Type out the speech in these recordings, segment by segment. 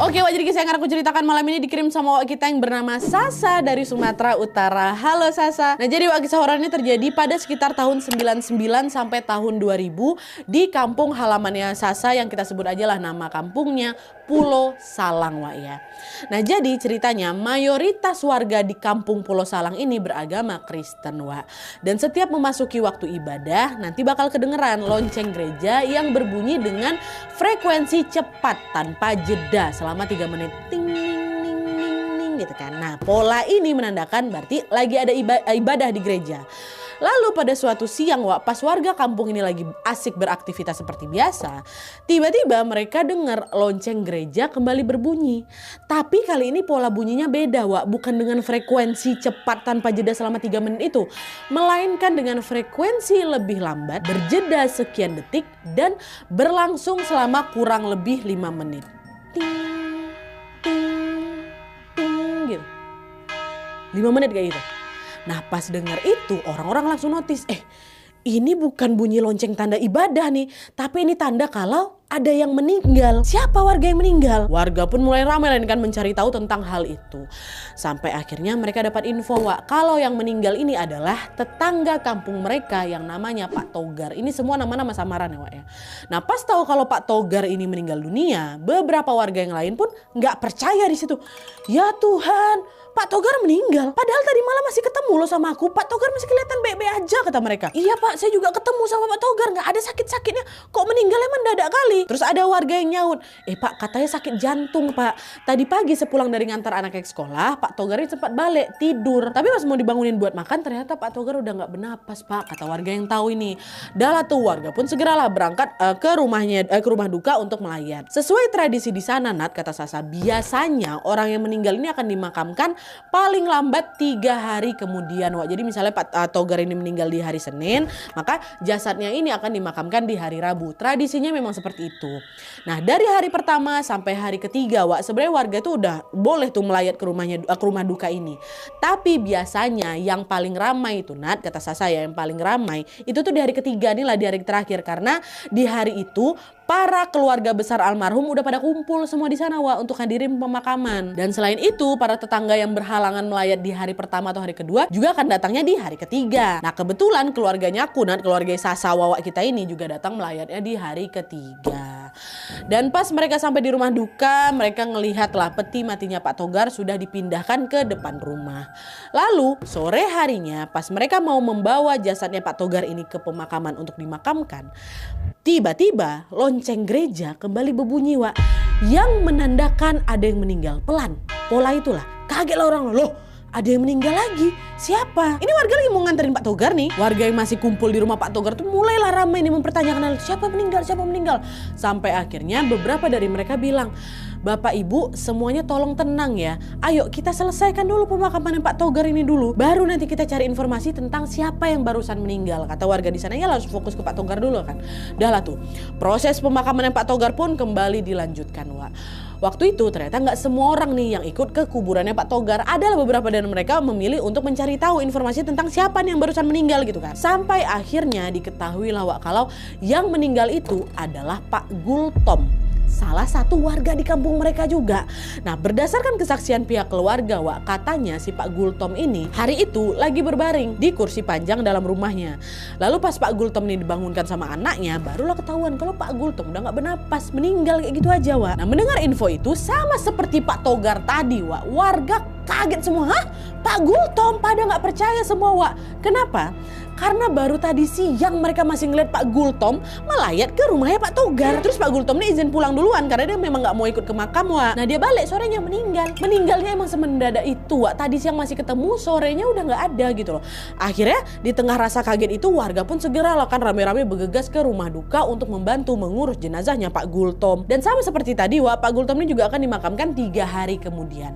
Oke, Wak, jadi kisah yang akan aku ceritakan malam ini dikirim sama Wak kita yang bernama Sasa dari Sumatera Utara. Halo Sasa. Nah, jadi Wak, kisah horor ini terjadi pada sekitar tahun 99 sampai tahun 2000 di kampung halamannya Sasa yang kita sebut aja lah nama kampungnya Pulau Salang, Wak ya. Nah, jadi ceritanya mayoritas warga di kampung Pulau Salang ini beragama Kristen, Wak. Dan setiap memasuki waktu ibadah nanti bakal kedengeran lonceng gereja yang berbunyi dengan frekuensi cepat tanpa jeda selama 3 menit, ting ning ning ning ning gitu kan. Nah, pola ini menandakan berarti lagi ada ibadah di gereja. Lalu pada suatu siang, Wak, pas warga kampung ini lagi asik beraktivitas seperti biasa, tiba-tiba mereka dengar lonceng gereja kembali berbunyi. Tapi kali ini pola bunyinya beda, Wak, bukan dengan frekuensi cepat tanpa jeda selama 3 menit itu, melainkan dengan frekuensi lebih lambat, berjeda sekian detik dan berlangsung selama kurang lebih 5 menit. Ting, ting, ting gitu. 5 menit kayak gitu. Nah, pas dengar itu orang-orang langsung notice, ini bukan bunyi lonceng tanda ibadah nih, tapi ini tanda kalau ada yang meninggal. Siapa warga yang meninggal? Warga pun mulai ramai kan mencari tahu tentang hal itu. Sampai akhirnya mereka dapat info, Wak, kalau yang meninggal ini adalah tetangga kampung mereka yang namanya Pak Togar. Ini semua nama-nama samaran ya, Wak ya. Nah, pas tahu kalau Pak Togar ini meninggal dunia, beberapa warga yang lain pun nggak percaya di situ. Ya Tuhan, Pak Togar meninggal. Padahal tadi malam masih ketemu loh sama aku. Pak Togar masih kelihatan baik-baik aja, kata mereka. Iya Pak, saya juga ketemu sama Pak Togar. Nggak ada sakit-sakitnya. Kok meninggalnya mendadak kali? Terus ada warga yang nyaut. Pak, katanya sakit jantung Pak. Tadi pagi sepulang dari ngantar anaknya ke sekolah, Pak Togar ini sempat balik tidur. Tapi pas mau dibangunin buat makan, ternyata Pak Togar udah nggak bernapas Pak. Kata warga yang tahu ini. Dah lah tuh warga pun segeralah berangkat ke rumah duka untuk melayat. Sesuai tradisi di sana, Nat, kata Sasa, biasanya orang yang meninggal ini akan dimakamkan paling lambat 3 hari kemudian, Wak. Jadi misalnya Pak Togar ini meninggal di hari Senin, maka jasadnya ini akan dimakamkan di hari Rabu. Tradisinya memang seperti itu. Nah, dari hari pertama sampai hari ketiga, Wak, sebenarnya warga itu udah boleh tuh melayat ke rumah duka ini. Tapi biasanya yang paling ramai itu, Nat, kata Sasa ya, yang paling ramai itu tuh di hari ketiga nih lah, di hari terakhir, karena di hari itu para keluarga besar almarhum udah pada kumpul semua di sana, Wak, untuk hadirin pemakaman. Dan selain itu, para tetangga yang berhalangan melayat di hari pertama atau hari kedua juga akan datangnya di hari ketiga. Nah, kebetulan keluarganya Kunat, keluarga Sasa Wawak kita ini juga datang melayatnya di hari ketiga. Dan pas mereka sampai di rumah duka, mereka ngelihatlah peti matinya Pak Togar sudah dipindahkan ke depan rumah. Lalu sore harinya pas mereka mau membawa jasadnya Pak Togar ini ke pemakaman untuk dimakamkan, tiba-tiba lonceng gereja kembali berbunyi, Wak, yang menandakan ada yang meninggal. Pelan, pola itulah. Kagetlah orang, loh ada yang meninggal lagi. Siapa? Ini warga lagi mau nganterin Pak Togar nih. Warga yang masih kumpul di rumah Pak Togar tuh mulailah ramai nih mempertanyakan siapa meninggal. Sampai akhirnya beberapa dari mereka bilang, Bapak Ibu semuanya tolong tenang ya. Ayo kita selesaikan dulu pemakaman Pak Togar ini dulu. Baru nanti kita cari informasi tentang siapa yang barusan meninggal. Kata warga di sana, ya harus fokus ke Pak Togar dulu kan. Udah lah tuh. Proses pemakaman Pak Togar pun kembali dilanjutkan, Wak. Waktu itu ternyata nggak semua orang nih yang ikut ke kuburannya Pak Togar. Adalah beberapa dari mereka memilih untuk mencari tahu informasi tentang siapa nih yang barusan meninggal gitu kan. Sampai akhirnya diketahui lah, Wak, kalau yang meninggal itu adalah Pak Gultom, salah satu warga di kampung mereka juga. Nah, berdasarkan kesaksian pihak keluarga, Wak, katanya si Pak Gultom ini hari itu lagi berbaring di kursi panjang dalam rumahnya. Lalu pas Pak Gultom ini dibangunkan sama anaknya, barulah ketahuan kalau Pak Gultom udah gak bernapas, meninggal kayak gitu aja, Wak. Nah, mendengar info itu sama seperti Pak Togar tadi, Wak, warga kaget semua. Hah? Pak Gultom? Pada gak percaya semua, Wak. Kenapa? Karena baru tadi siang mereka masih ngeliat Pak Gultom melayat ke rumahnya Pak Togar. Terus Pak Gultom ini izin pulang duluan karena dia memang gak mau ikut ke makam, Wak. Nah, dia balik sorenya meninggal. Meninggalnya emang semendadak itu, Wak. Tadi siang masih ketemu, sorenya udah gak ada gitu loh. Akhirnya di tengah rasa kaget itu warga pun segera lah kan rame-rame bergegas ke rumah duka untuk membantu mengurus jenazahnya Pak Gultom. Dan sama seperti tadi, Wak, Pak Gultom ini juga akan dimakamkan 3 hari kemudian.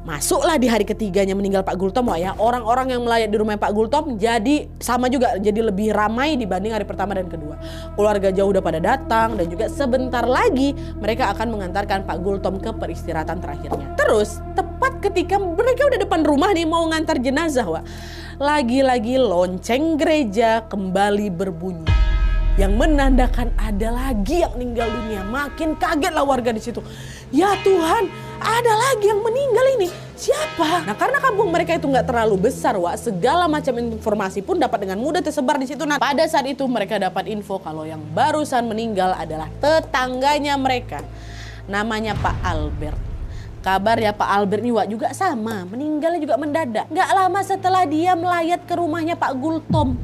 Masuklah di hari ketiganya meninggal Pak Gultom, Wak, ya. Orang-orang yang melayat di rumah Pak Gultom jadi sama juga, jadi lebih ramai dibanding hari pertama dan kedua. Keluarga jauh udah pada datang dan juga sebentar lagi mereka akan mengantarkan Pak Gultom ke peristirahatan terakhirnya. Terus tepat ketika mereka udah depan rumah nih mau ngantar jenazah, Wak, lagi-lagi lonceng gereja kembali berbunyi. yang menandakan ada lagi yang meninggal dunia. Makin kagetlah warga di situ. Ya Tuhan, ada lagi yang meninggal ini. Siapa? Nah, karena kampung mereka itu nggak terlalu besar, Wak, segala macam informasi pun dapat dengan mudah tersebar di situ. Nah, pada saat itu mereka dapat info kalau yang barusan meninggal adalah tetangganya mereka. Namanya Pak Albert. Kabar ya Pak Albert nih, Wak, juga sama. Meninggalnya juga mendadak. Nggak lama setelah dia melayat ke rumahnya Pak Gultom.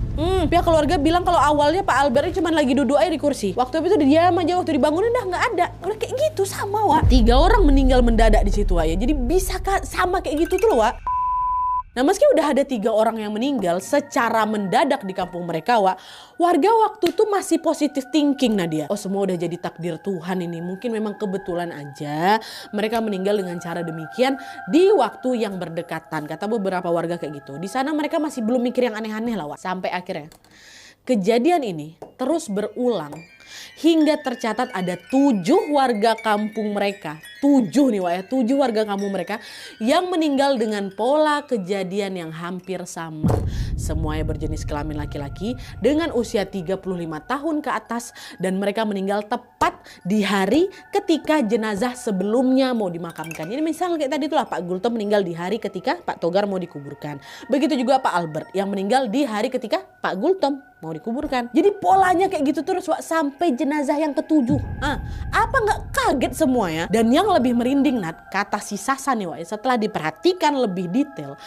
Pihak keluarga bilang kalau awalnya Pak Albert ini cuma lagi duduk aja di kursi. Waktu itu diam aja, waktu dibangunin dah nggak ada. Udah kayak gitu sama, Wak. 3 orang meninggal mendadak di situ, Wak, ya. Jadi bisa sama kayak gitu tuh loh, Wak. Nah, meski udah ada 3 orang yang meninggal secara mendadak di kampung mereka, Wak, warga waktu itu masih positive thinking, Nadia. Oh, semua udah jadi takdir Tuhan ini. Mungkin memang kebetulan aja mereka meninggal dengan cara demikian di waktu yang berdekatan. Kata beberapa warga kayak gitu. Di sana mereka masih belum mikir yang aneh-aneh lah, Wak. Sampai akhirnya kejadian ini terus berulang. Hingga tercatat ada 7 warga kampung mereka. 7 nih, Wak, ya. 7 warga kampung mereka yang meninggal dengan pola kejadian yang hampir sama. Semuanya berjenis kelamin laki-laki dengan usia 35 tahun ke atas. Dan mereka meninggal tepat di hari ketika jenazah sebelumnya mau dimakamkan. Ini misalnya kayak tadi itulah Pak Gultom meninggal di hari ketika Pak Togar mau dikuburkan. Begitu juga Pak Albert yang meninggal di hari ketika Pak Gultom mau dikuburkan. Jadi polanya kayak gitu terus, Wak, sampai jenazah yang ke-7. Apa nggak kaget semua ya? Dan yang lebih merinding, Nat, kata si Sasa nih, Wak, setelah diperhatikan lebih detail,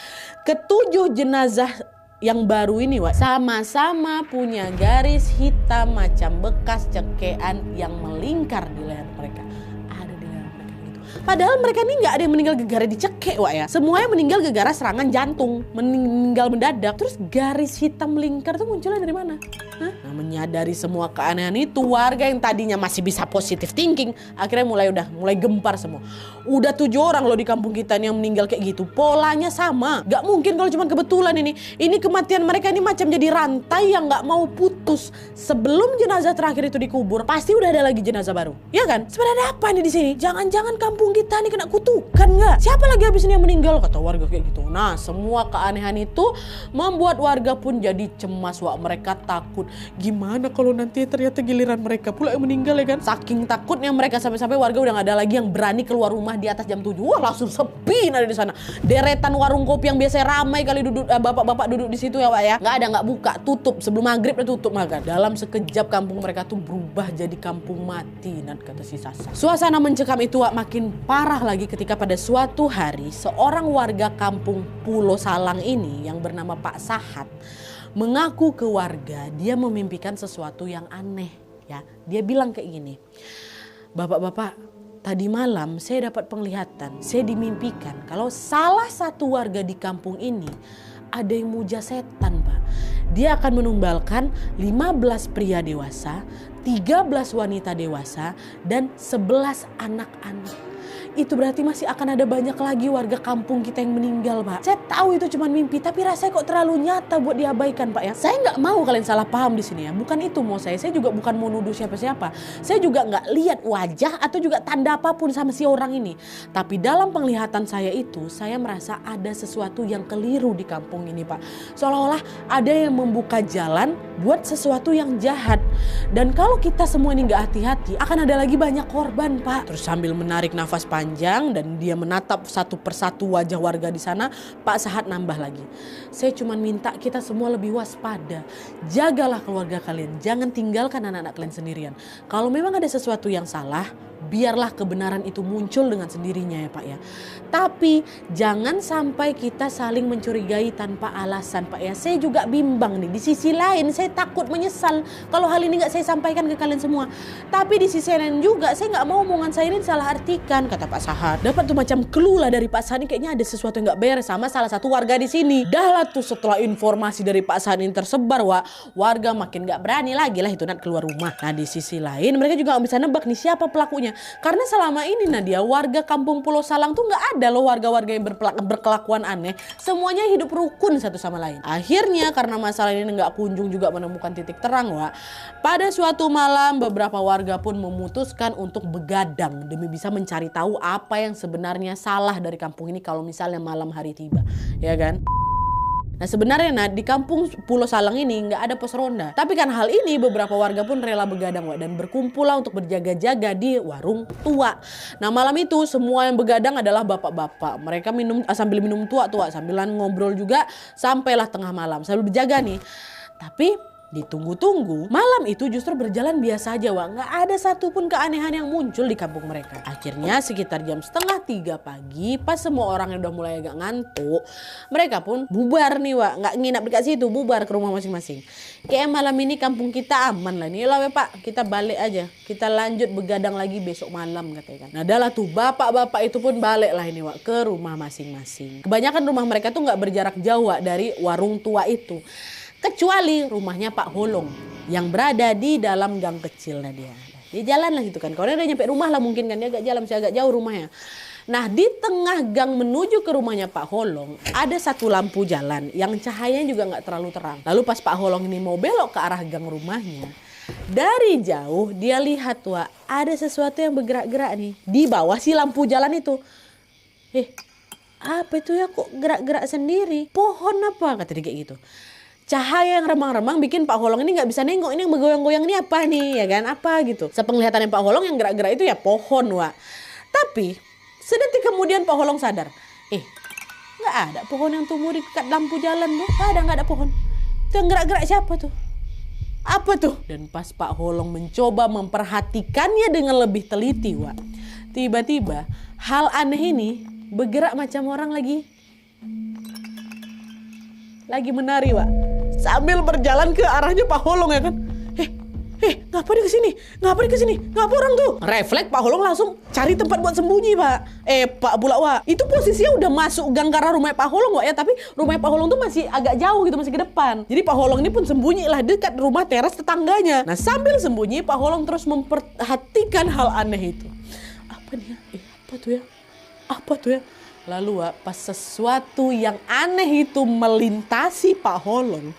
ke-7 jenazah yang baru ini, Wak, sama-sama punya garis hitam macam bekas cekean yang melingkar di leher mereka. Ada di leher mereka gitu. Padahal mereka ini nggak ada yang meninggal gara-gara dicekek, Wak, ya. Semuanya meninggal gara-gara serangan jantung, meninggal mendadak. Terus garis hitam melingkar tuh munculnya dari mana? Nah, menyadari semua keanehan itu, warga yang tadinya masih bisa positive thinking akhirnya mulai gempar semua. Udah 7 orang loh di kampung kita nih yang meninggal kayak gitu. Polanya sama. Gak mungkin kalau cuma kebetulan ini. Ini kematian mereka ini macam jadi rantai yang gak mau putus. Sebelum jenazah terakhir itu dikubur, pasti udah ada lagi jenazah baru. Ya kan? Sebenarnya apa nih di sini? Jangan-jangan kampung kita nih kena kutukan nggak? Siapa lagi habis ini yang meninggal? Kata warga kayak gitu. Nah, semua keanehan itu membuat warga pun jadi cemas, Wak. Mereka takut. Gimana kalau nanti ternyata giliran mereka pula yang meninggal, ya kan? Saking takutnya mereka sampai-sampai warga udah gak ada lagi yang berani keluar rumah di atas jam 7. Wah, langsung sepi ada di sana. Deretan warung kopi yang biasanya ramai kali duduk, bapak-bapak duduk di situ ya, Wak, ya. Gak ada, gak buka, tutup. Sebelum maghrib udah tutup makan. Dalam sekejap kampung mereka tuh berubah jadi kampung mati, Nat, kata si Sasa. Suasana mencekam itu, Wak, makin parah lagi ketika pada suatu hari seorang warga kampung Pulau Salang ini yang bernama Pak Sahat mengaku ke warga dia memimpikan sesuatu yang aneh, ya. Dia bilang kayak gini, "Bapak-bapak, tadi malam saya dapat penglihatan, saya dimimpikan kalau salah satu warga di kampung ini ada yang muja setan, Pak. Dia akan menumbalkan 15 pria dewasa, 13 wanita dewasa, dan 11 anak-anak. Itu berarti masih akan ada banyak lagi warga kampung kita yang meninggal, Pak. Saya tahu itu cuma mimpi, tapi rasanya kok terlalu nyata buat diabaikan, Pak, ya. Saya nggak mau kalian salah paham di sini, ya. Bukan itu mau saya juga bukan mau nuduh siapa-siapa. Saya juga nggak lihat wajah atau juga tanda apapun sama si orang ini. Tapi dalam penglihatan saya itu, saya merasa ada sesuatu yang keliru di kampung ini, Pak. Seolah-olah ada yang membuka jalan buat sesuatu yang jahat. Dan kalau kita semua ini nggak hati-hati, akan ada lagi banyak korban, Pak." Terus sambil menarik nafas panjang dan dia menatap satu persatu wajah warga di sana, Pak Sahat nambah lagi, "Saya cuma minta kita semua lebih waspada. Jagalah keluarga kalian, jangan tinggalkan anak-anak kalian sendirian. Kalau memang ada sesuatu yang salah, biarlah kebenaran itu muncul dengan sendirinya, ya, Pak, ya. Tapi jangan sampai kita saling mencurigai tanpa alasan, Pak, ya. Saya juga bimbang nih. Di sisi lain saya takut menyesal kalau hal ini nggak saya sampaikan ke kalian semua. Tapi di sisi lain juga saya nggak mau omongan saya ini salah artikan," kata Pak Sahat. Dapat tuh macam clue lah dari Pak Sahat ini, kayaknya ada sesuatu yang nggak beres sama salah satu warga di sini. Dah lah tuh setelah informasi dari Pak Sahat ini tersebar, Wak, warga makin nggak berani lagi lah itu Nat keluar rumah. Nah, di sisi lain mereka juga nggak bisa nebak nih siapa pelakunya. Karena selama ini, Nadia, warga kampung Pulau Salang tuh nggak ada loh warga-warga yang berkelakuan aneh. Semuanya hidup rukun satu sama lain. Akhirnya karena masalah ini nggak kunjung juga menemukan titik terang, Wak, pada suatu malam beberapa warga pun memutuskan untuk begadang demi bisa mencari tahu apa yang sebenarnya salah dari kampung ini kalau misalnya malam hari tiba, ya kan? Nah sebenarnya di kampung Pulau Salang ini nggak ada pos ronda. Tapi kan hal ini beberapa warga pun rela begadang Wak, dan berkumpul lah untuk berjaga-jaga di warung tua. Nah malam itu semua yang begadang adalah bapak-bapak. Mereka sambil minum tua sambilan ngobrol juga sampailah tengah malam sambil berjaga nih. Tapi ditunggu-tunggu, malam itu justru berjalan biasa aja Wak. Nggak ada satupun keanehan yang muncul di kampung mereka. Akhirnya sekitar jam 2:30 pagi, pas semua orang yang udah mulai agak ngantuk, mereka pun bubar nih Wak. Nggak nginap dekat situ, bubar ke rumah masing-masing. Kayak malam ini kampung kita aman lah nih. Lah Pak, kita balik aja. Kita lanjut begadang lagi besok malam katanya kan. Nah adalah tuh bapak-bapak itu pun balik lah ini Wak ke rumah masing-masing. Kebanyakan rumah mereka tuh nggak berjarak jauh Wak dari warung tua itu. Kecuali rumahnya Pak Holong yang berada di dalam gang kecilnya dia. Dia jalan lah gitu kan. Kalau dia udah nyampe rumah lah mungkin kan dia agak jalan, masih agak jauh rumahnya. Nah di tengah gang menuju ke rumahnya Pak Holong ada satu lampu jalan yang cahayanya juga nggak terlalu terang. Lalu pas Pak Holong ini mau belok ke arah gang rumahnya, dari jauh dia lihat Wak, ada sesuatu yang bergerak-gerak nih di bawah si lampu jalan itu. Apa itu ya, kok gerak-gerak sendiri? Pohon apa? Kata dia kayak gitu. Cahaya yang remang-remang bikin Pak Holong ini nggak bisa nengok, ini yang bergoyang-goyang ini apa nih ya kan, apa gitu. Sepenglihatannya Pak Holong yang gerak-gerak itu ya pohon Wak. Tapi sedetik kemudian Pak Holong sadar, nggak ada pohon yang tumbuh di dekat lampu jalan tuh, nggak ada pohon. Itu yang gerak-gerak siapa tuh? Apa tuh? Dan pas Pak Holong mencoba memperhatikannya dengan lebih teliti Wak, tiba-tiba hal aneh ini bergerak macam orang lagi menari Wak. Sambil berjalan ke arahnya Pak Holong ya kan. Ngapa dia kesini? Ngapa orang tuh? Refleks Pak Holong langsung cari tempat buat sembunyi Pak. Pak Bulak Wak, itu posisinya udah masuk gang ke arah rumah Pak Holong Wak ya. Tapi rumah Pak Holong tuh masih agak jauh gitu, masih ke depan. Jadi Pak Holong ini pun sembunyi lah dekat rumah teras tetangganya. Nah sambil sembunyi Pak Holong terus memperhatikan hal aneh itu. Apa nih ya? Apa tuh ya? Lalu Wak, pas sesuatu yang aneh itu melintasi Pak Holong,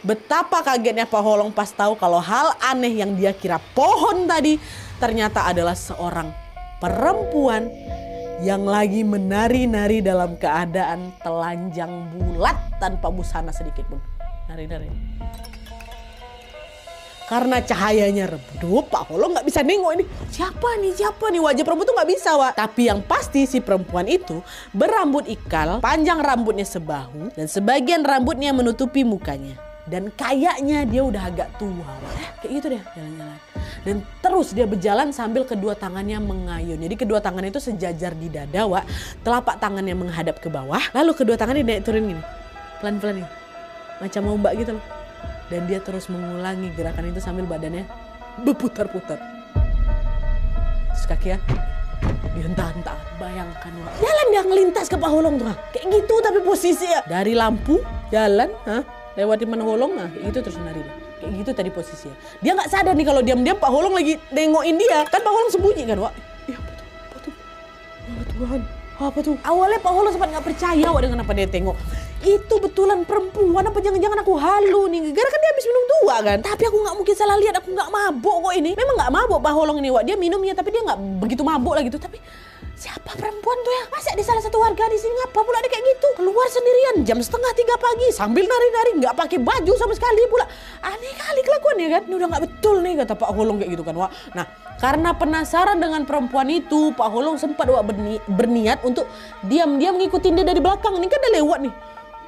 betapa kagetnya Pak Holong pas tahu kalau hal aneh yang dia kira pohon tadi ternyata adalah seorang perempuan yang lagi menari-nari dalam keadaan telanjang bulat tanpa busana sedikit pun. Nari-nari. Karena cahayanya redup, Pak Holong nggak bisa nengok ini. Siapa nih? Wajah perempuan tuh nggak bisa Wak. Tapi yang pasti si perempuan itu berambut ikal, panjang rambutnya sebahu, dan sebagian rambutnya menutupi mukanya. Dan kayaknya dia udah agak tua Wak. Kayak gitu deh jalan-jalan. Dan terus dia berjalan sambil kedua tangannya mengayun. Jadi kedua tangannya itu sejajar di dada Wak. Telapak tangannya menghadap ke bawah. Lalu kedua tangannya naik turun gini. Pelan-pelan nih. Macam ombak gitu loh. Dan dia terus mengulangi gerakan itu sambil badannya berputar-putar. Terus kaki ya dihentak-hentak. Bayangkan Wak. Jalan dia ngelintas ke Pak Holong tuh. Kayak gitu tapi posisi ya. Dari lampu jalan lewati mana Holong kayak gitu terus nari dia. Kayak gitu tadi posisinya. Dia gak sadar nih kalau diam-diam Pak Holong lagi nengokin dia. Kan Pak Holong sembunyi kan Wak. Apa tuh? Ya Tuhan. Apa tuh? Awalnya Pak Holong sempat gak percaya Wak dengan apa dia tengok. Itu betulan perempuan apa jangan-jangan aku halu nih. Gara kan dia habis minum tua kan. Tapi aku gak mungkin salah lihat, aku gak mabuk kok ini. Memang gak mabuk Pak Holong ini Wak. Dia minumnya tapi dia gak begitu mabuk lah gitu. Tapi siapa perempuan tuh ya? Masa di salah satu warga di sini ngapa pula dia kayak gitu? Keluar sendirian jam 2:30 pagi sambil nari-nari, nggak pakai baju sama sekali pula. Aneh kali kelakuannya kan? Ini udah nggak betul nih kata Pak Holong kayak gitu kan Wak. Nah karena penasaran dengan perempuan itu, Pak Holong sempat Wak berniat untuk diam-diam ngikutin dia dari belakang. Ini kan udah lewat nih.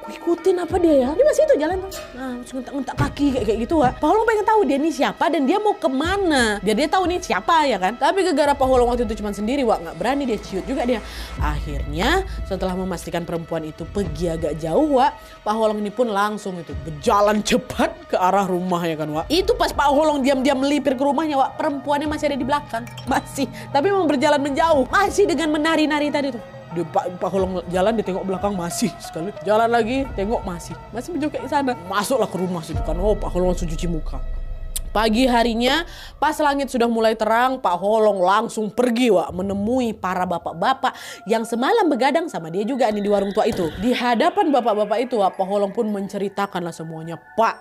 Ikutin apa dia ya? Dia masih itu jalan tuh. Nah, ngentak-ngentak kaki kayak gitu Wak. Pak Holong pengen tahu dia nih siapa dan dia mau kemana. Dia tahu nih siapa ya kan. Tapi gara-gara Pak Holong waktu itu cuma sendiri Wak, nggak berani dia ciut juga dia. Akhirnya setelah memastikan perempuan itu pergi agak jauh Wak, Pak Holong ini pun langsung itu berjalan cepat ke arah rumah ya kan Wak. Itu pas Pak Holong diam-diam melipir ke rumahnya Wak, perempuannya masih ada di belakang. Masih, tapi memang berjalan menjauh. Masih dengan menari-nari tadi tuh. Pak Holong jalan, dia tengok belakang masih sekali. Jalan lagi, tengok masih menjauh kayak sana. Masuklah ke rumah situ kan. Pak Holong langsung cuci muka. Pagi harinya, pas langit sudah mulai terang, Pak Holong langsung pergi Wak, menemui para bapak-bapak yang semalam begadang sama dia juga nih di warung tua itu. Di hadapan bapak-bapak itu Wak, Pak Holong pun menceritakanlah semuanya. Pak,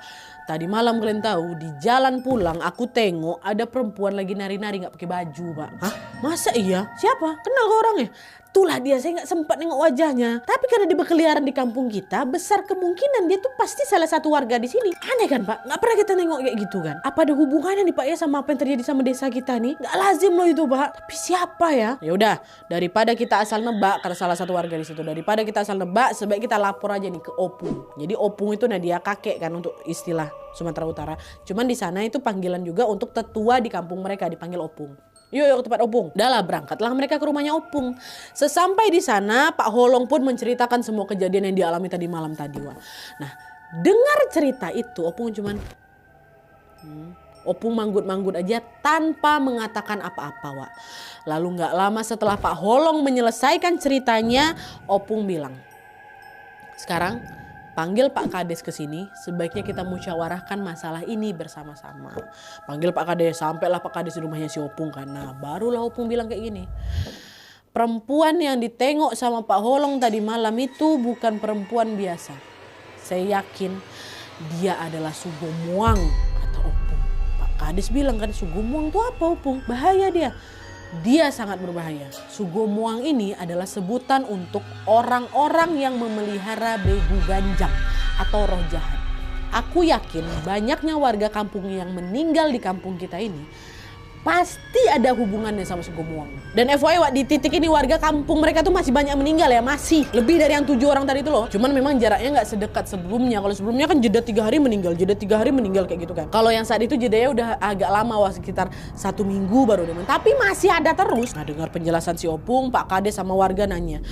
Tadi malam kalian tahu di jalan pulang aku tengok ada perempuan lagi nari-nari nggak pakai baju, Pak. Hah? Masa iya? Siapa? Kenal ke orangnya? Itulah dia, saya nggak sempat nengok wajahnya. Tapi karena dia berkeliaran di kampung kita, besar kemungkinan dia tuh pasti salah satu warga di sini. Aneh kan, Pak? Nggak pernah kita nengok kayak gitu kan? Apa ada hubungannya nih, Pak, ya sama apa yang terjadi sama desa kita nih? Nggak lazim loh itu, Pak. Tapi siapa ya? Ya udah, daripada kita asal nebak karena salah satu warga di situ. Daripada kita asal nebak, sebaik kita lapor aja nih ke Opung. Jadi Opung itu dia kakek kan untuk istilah Sumatera Utara. Cuman di sana itu panggilan juga untuk tetua di kampung mereka dipanggil Opung. Yuk ke tempat Opung. Dah lah, berangkatlah mereka ke rumahnya Opung. Sesampai di sana Pak Holong pun menceritakan semua kejadian yang dialami tadi malam tadi, Wak. Nah, dengar cerita itu Opung cuman Opung manggut-manggut aja tanpa mengatakan apa-apa, Wak. Lalu gak lama setelah Pak Holong menyelesaikan ceritanya, Opung bilang, sekarang panggil Pak Kades ke sini, sebaiknya kita musyawarahkan masalah ini bersama-sama. Panggil Pak Kades, sampailah Pak Kades di rumahnya si Opung kan. Nah, barulah Opung bilang kayak gini. Perempuan yang ditengok sama Pak Holong tadi malam itu bukan perempuan biasa. Saya yakin dia adalah Sugumuang, kata Opung. Pak Kades bilang kan, Sugumuang itu apa, Opung? Bahaya dia. Dia sangat berbahaya. Sugumuang ini adalah sebutan untuk orang-orang yang memelihara begu ganjang atau roh jahat. Aku yakin banyaknya warga kampung yang meninggal di kampung kita ini pasti ada hubungannya sama Sugumuang. Dan FYI, Wak, di titik ini warga kampung mereka tuh masih banyak meninggal ya. Masih lebih dari yang 7 orang tadi itu loh. Cuman memang jaraknya gak sedekat sebelumnya. Kalau sebelumnya kan jeda 3 hari meninggal, jeda 3 hari meninggal kayak gitu kan. Kalau yang saat itu jedanya udah agak lama, Wak, sekitar 1 minggu baru demen. Tapi masih ada terus. Nah, dengar penjelasan si Opung, Pak Kades sama warga nanya,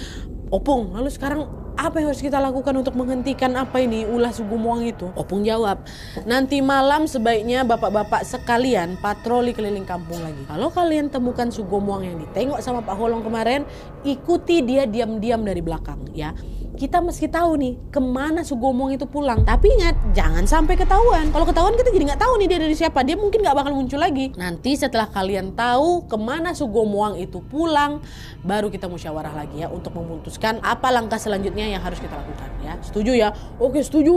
Opung, lalu sekarang apa yang harus kita lakukan untuk menghentikan apa ini ulah Sugumuang itu? Opung jawab, nanti malam sebaiknya bapak-bapak sekalian patroli keliling kampung lagi. Kalau kalian temukan Sugumuang yang ditengok sama Pak Holong kemarin, ikuti dia diam-diam dari belakang ya. Kita mesti tahu nih kemana Sugumuang itu pulang. Tapi ingat, jangan sampai ketahuan. Kalau ketahuan kita jadi nggak tahu nih dia dari siapa. Dia mungkin nggak bakal muncul lagi. Nanti setelah kalian tahu kemana Sugumuang itu pulang, baru kita musyawarah lagi ya untuk memutuskan apa langkah selanjutnya yang harus kita lakukan ya. Setuju ya? Oke, setuju.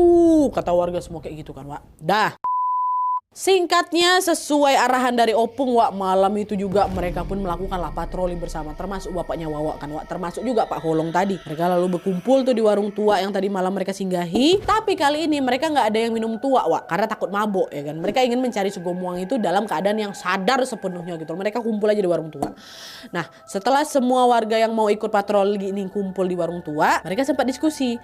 Kata warga semua kayak gitu kan, Wak. Dah. Singkatnya sesuai arahan dari Opung, Wak, malam itu juga mereka pun melakukanlah patroli bersama, termasuk bapaknya Wawa kan, Wak, termasuk juga Pak Holong tadi. Mereka lalu berkumpul tuh di warung tua yang tadi malam mereka singgahi. Tapi kali ini mereka nggak ada yang minum tua, Wak, karena takut mabuk ya kan. Mereka ingin mencari Sugumuang itu dalam keadaan yang sadar sepenuhnya gitu. Mereka kumpul aja di warung tua. Nah, setelah semua warga yang mau ikut patroli ini kumpul di warung tua, mereka sempat diskusi.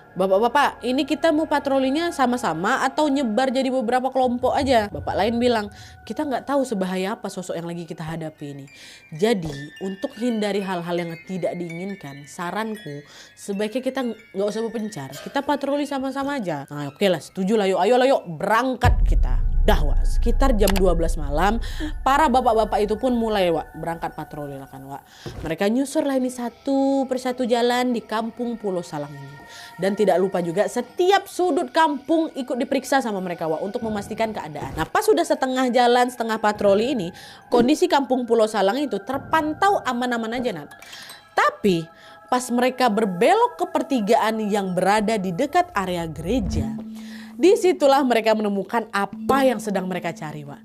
Bapak-bapak, ini kita mau patrolinya sama-sama atau nyebar jadi beberapa kelompok aja? Bapak lain bilang, kita nggak tahu sebahaya apa sosok yang lagi kita hadapi ini. Jadi, untuk hindari hal-hal yang tidak diinginkan, saranku, sebaiknya kita nggak usah berpencar. Kita patroli sama-sama aja. Nah, oke lah, setuju lah yuk. Ayolah yuk, berangkat kita. Dah, Wak, sekitar jam 12 malam, para bapak-bapak itu pun mulai, Wak, berangkat patroli lah kan, Wak. Mereka nyusur lah ini satu persatu jalan di kampung Pulau Salang ini. Dan tidak lupa juga setiap sudut kampung ikut diperiksa sama mereka, Wak, untuk memastikan keadaan. Nah, pas sudah setengah jalan, setengah patroli ini, kondisi kampung Pulau Salang itu terpantau aman-aman aja, Nat. Tapi pas mereka berbelok ke pertigaan yang berada di dekat area gereja, disitulah mereka menemukan apa yang sedang mereka cari, Wak.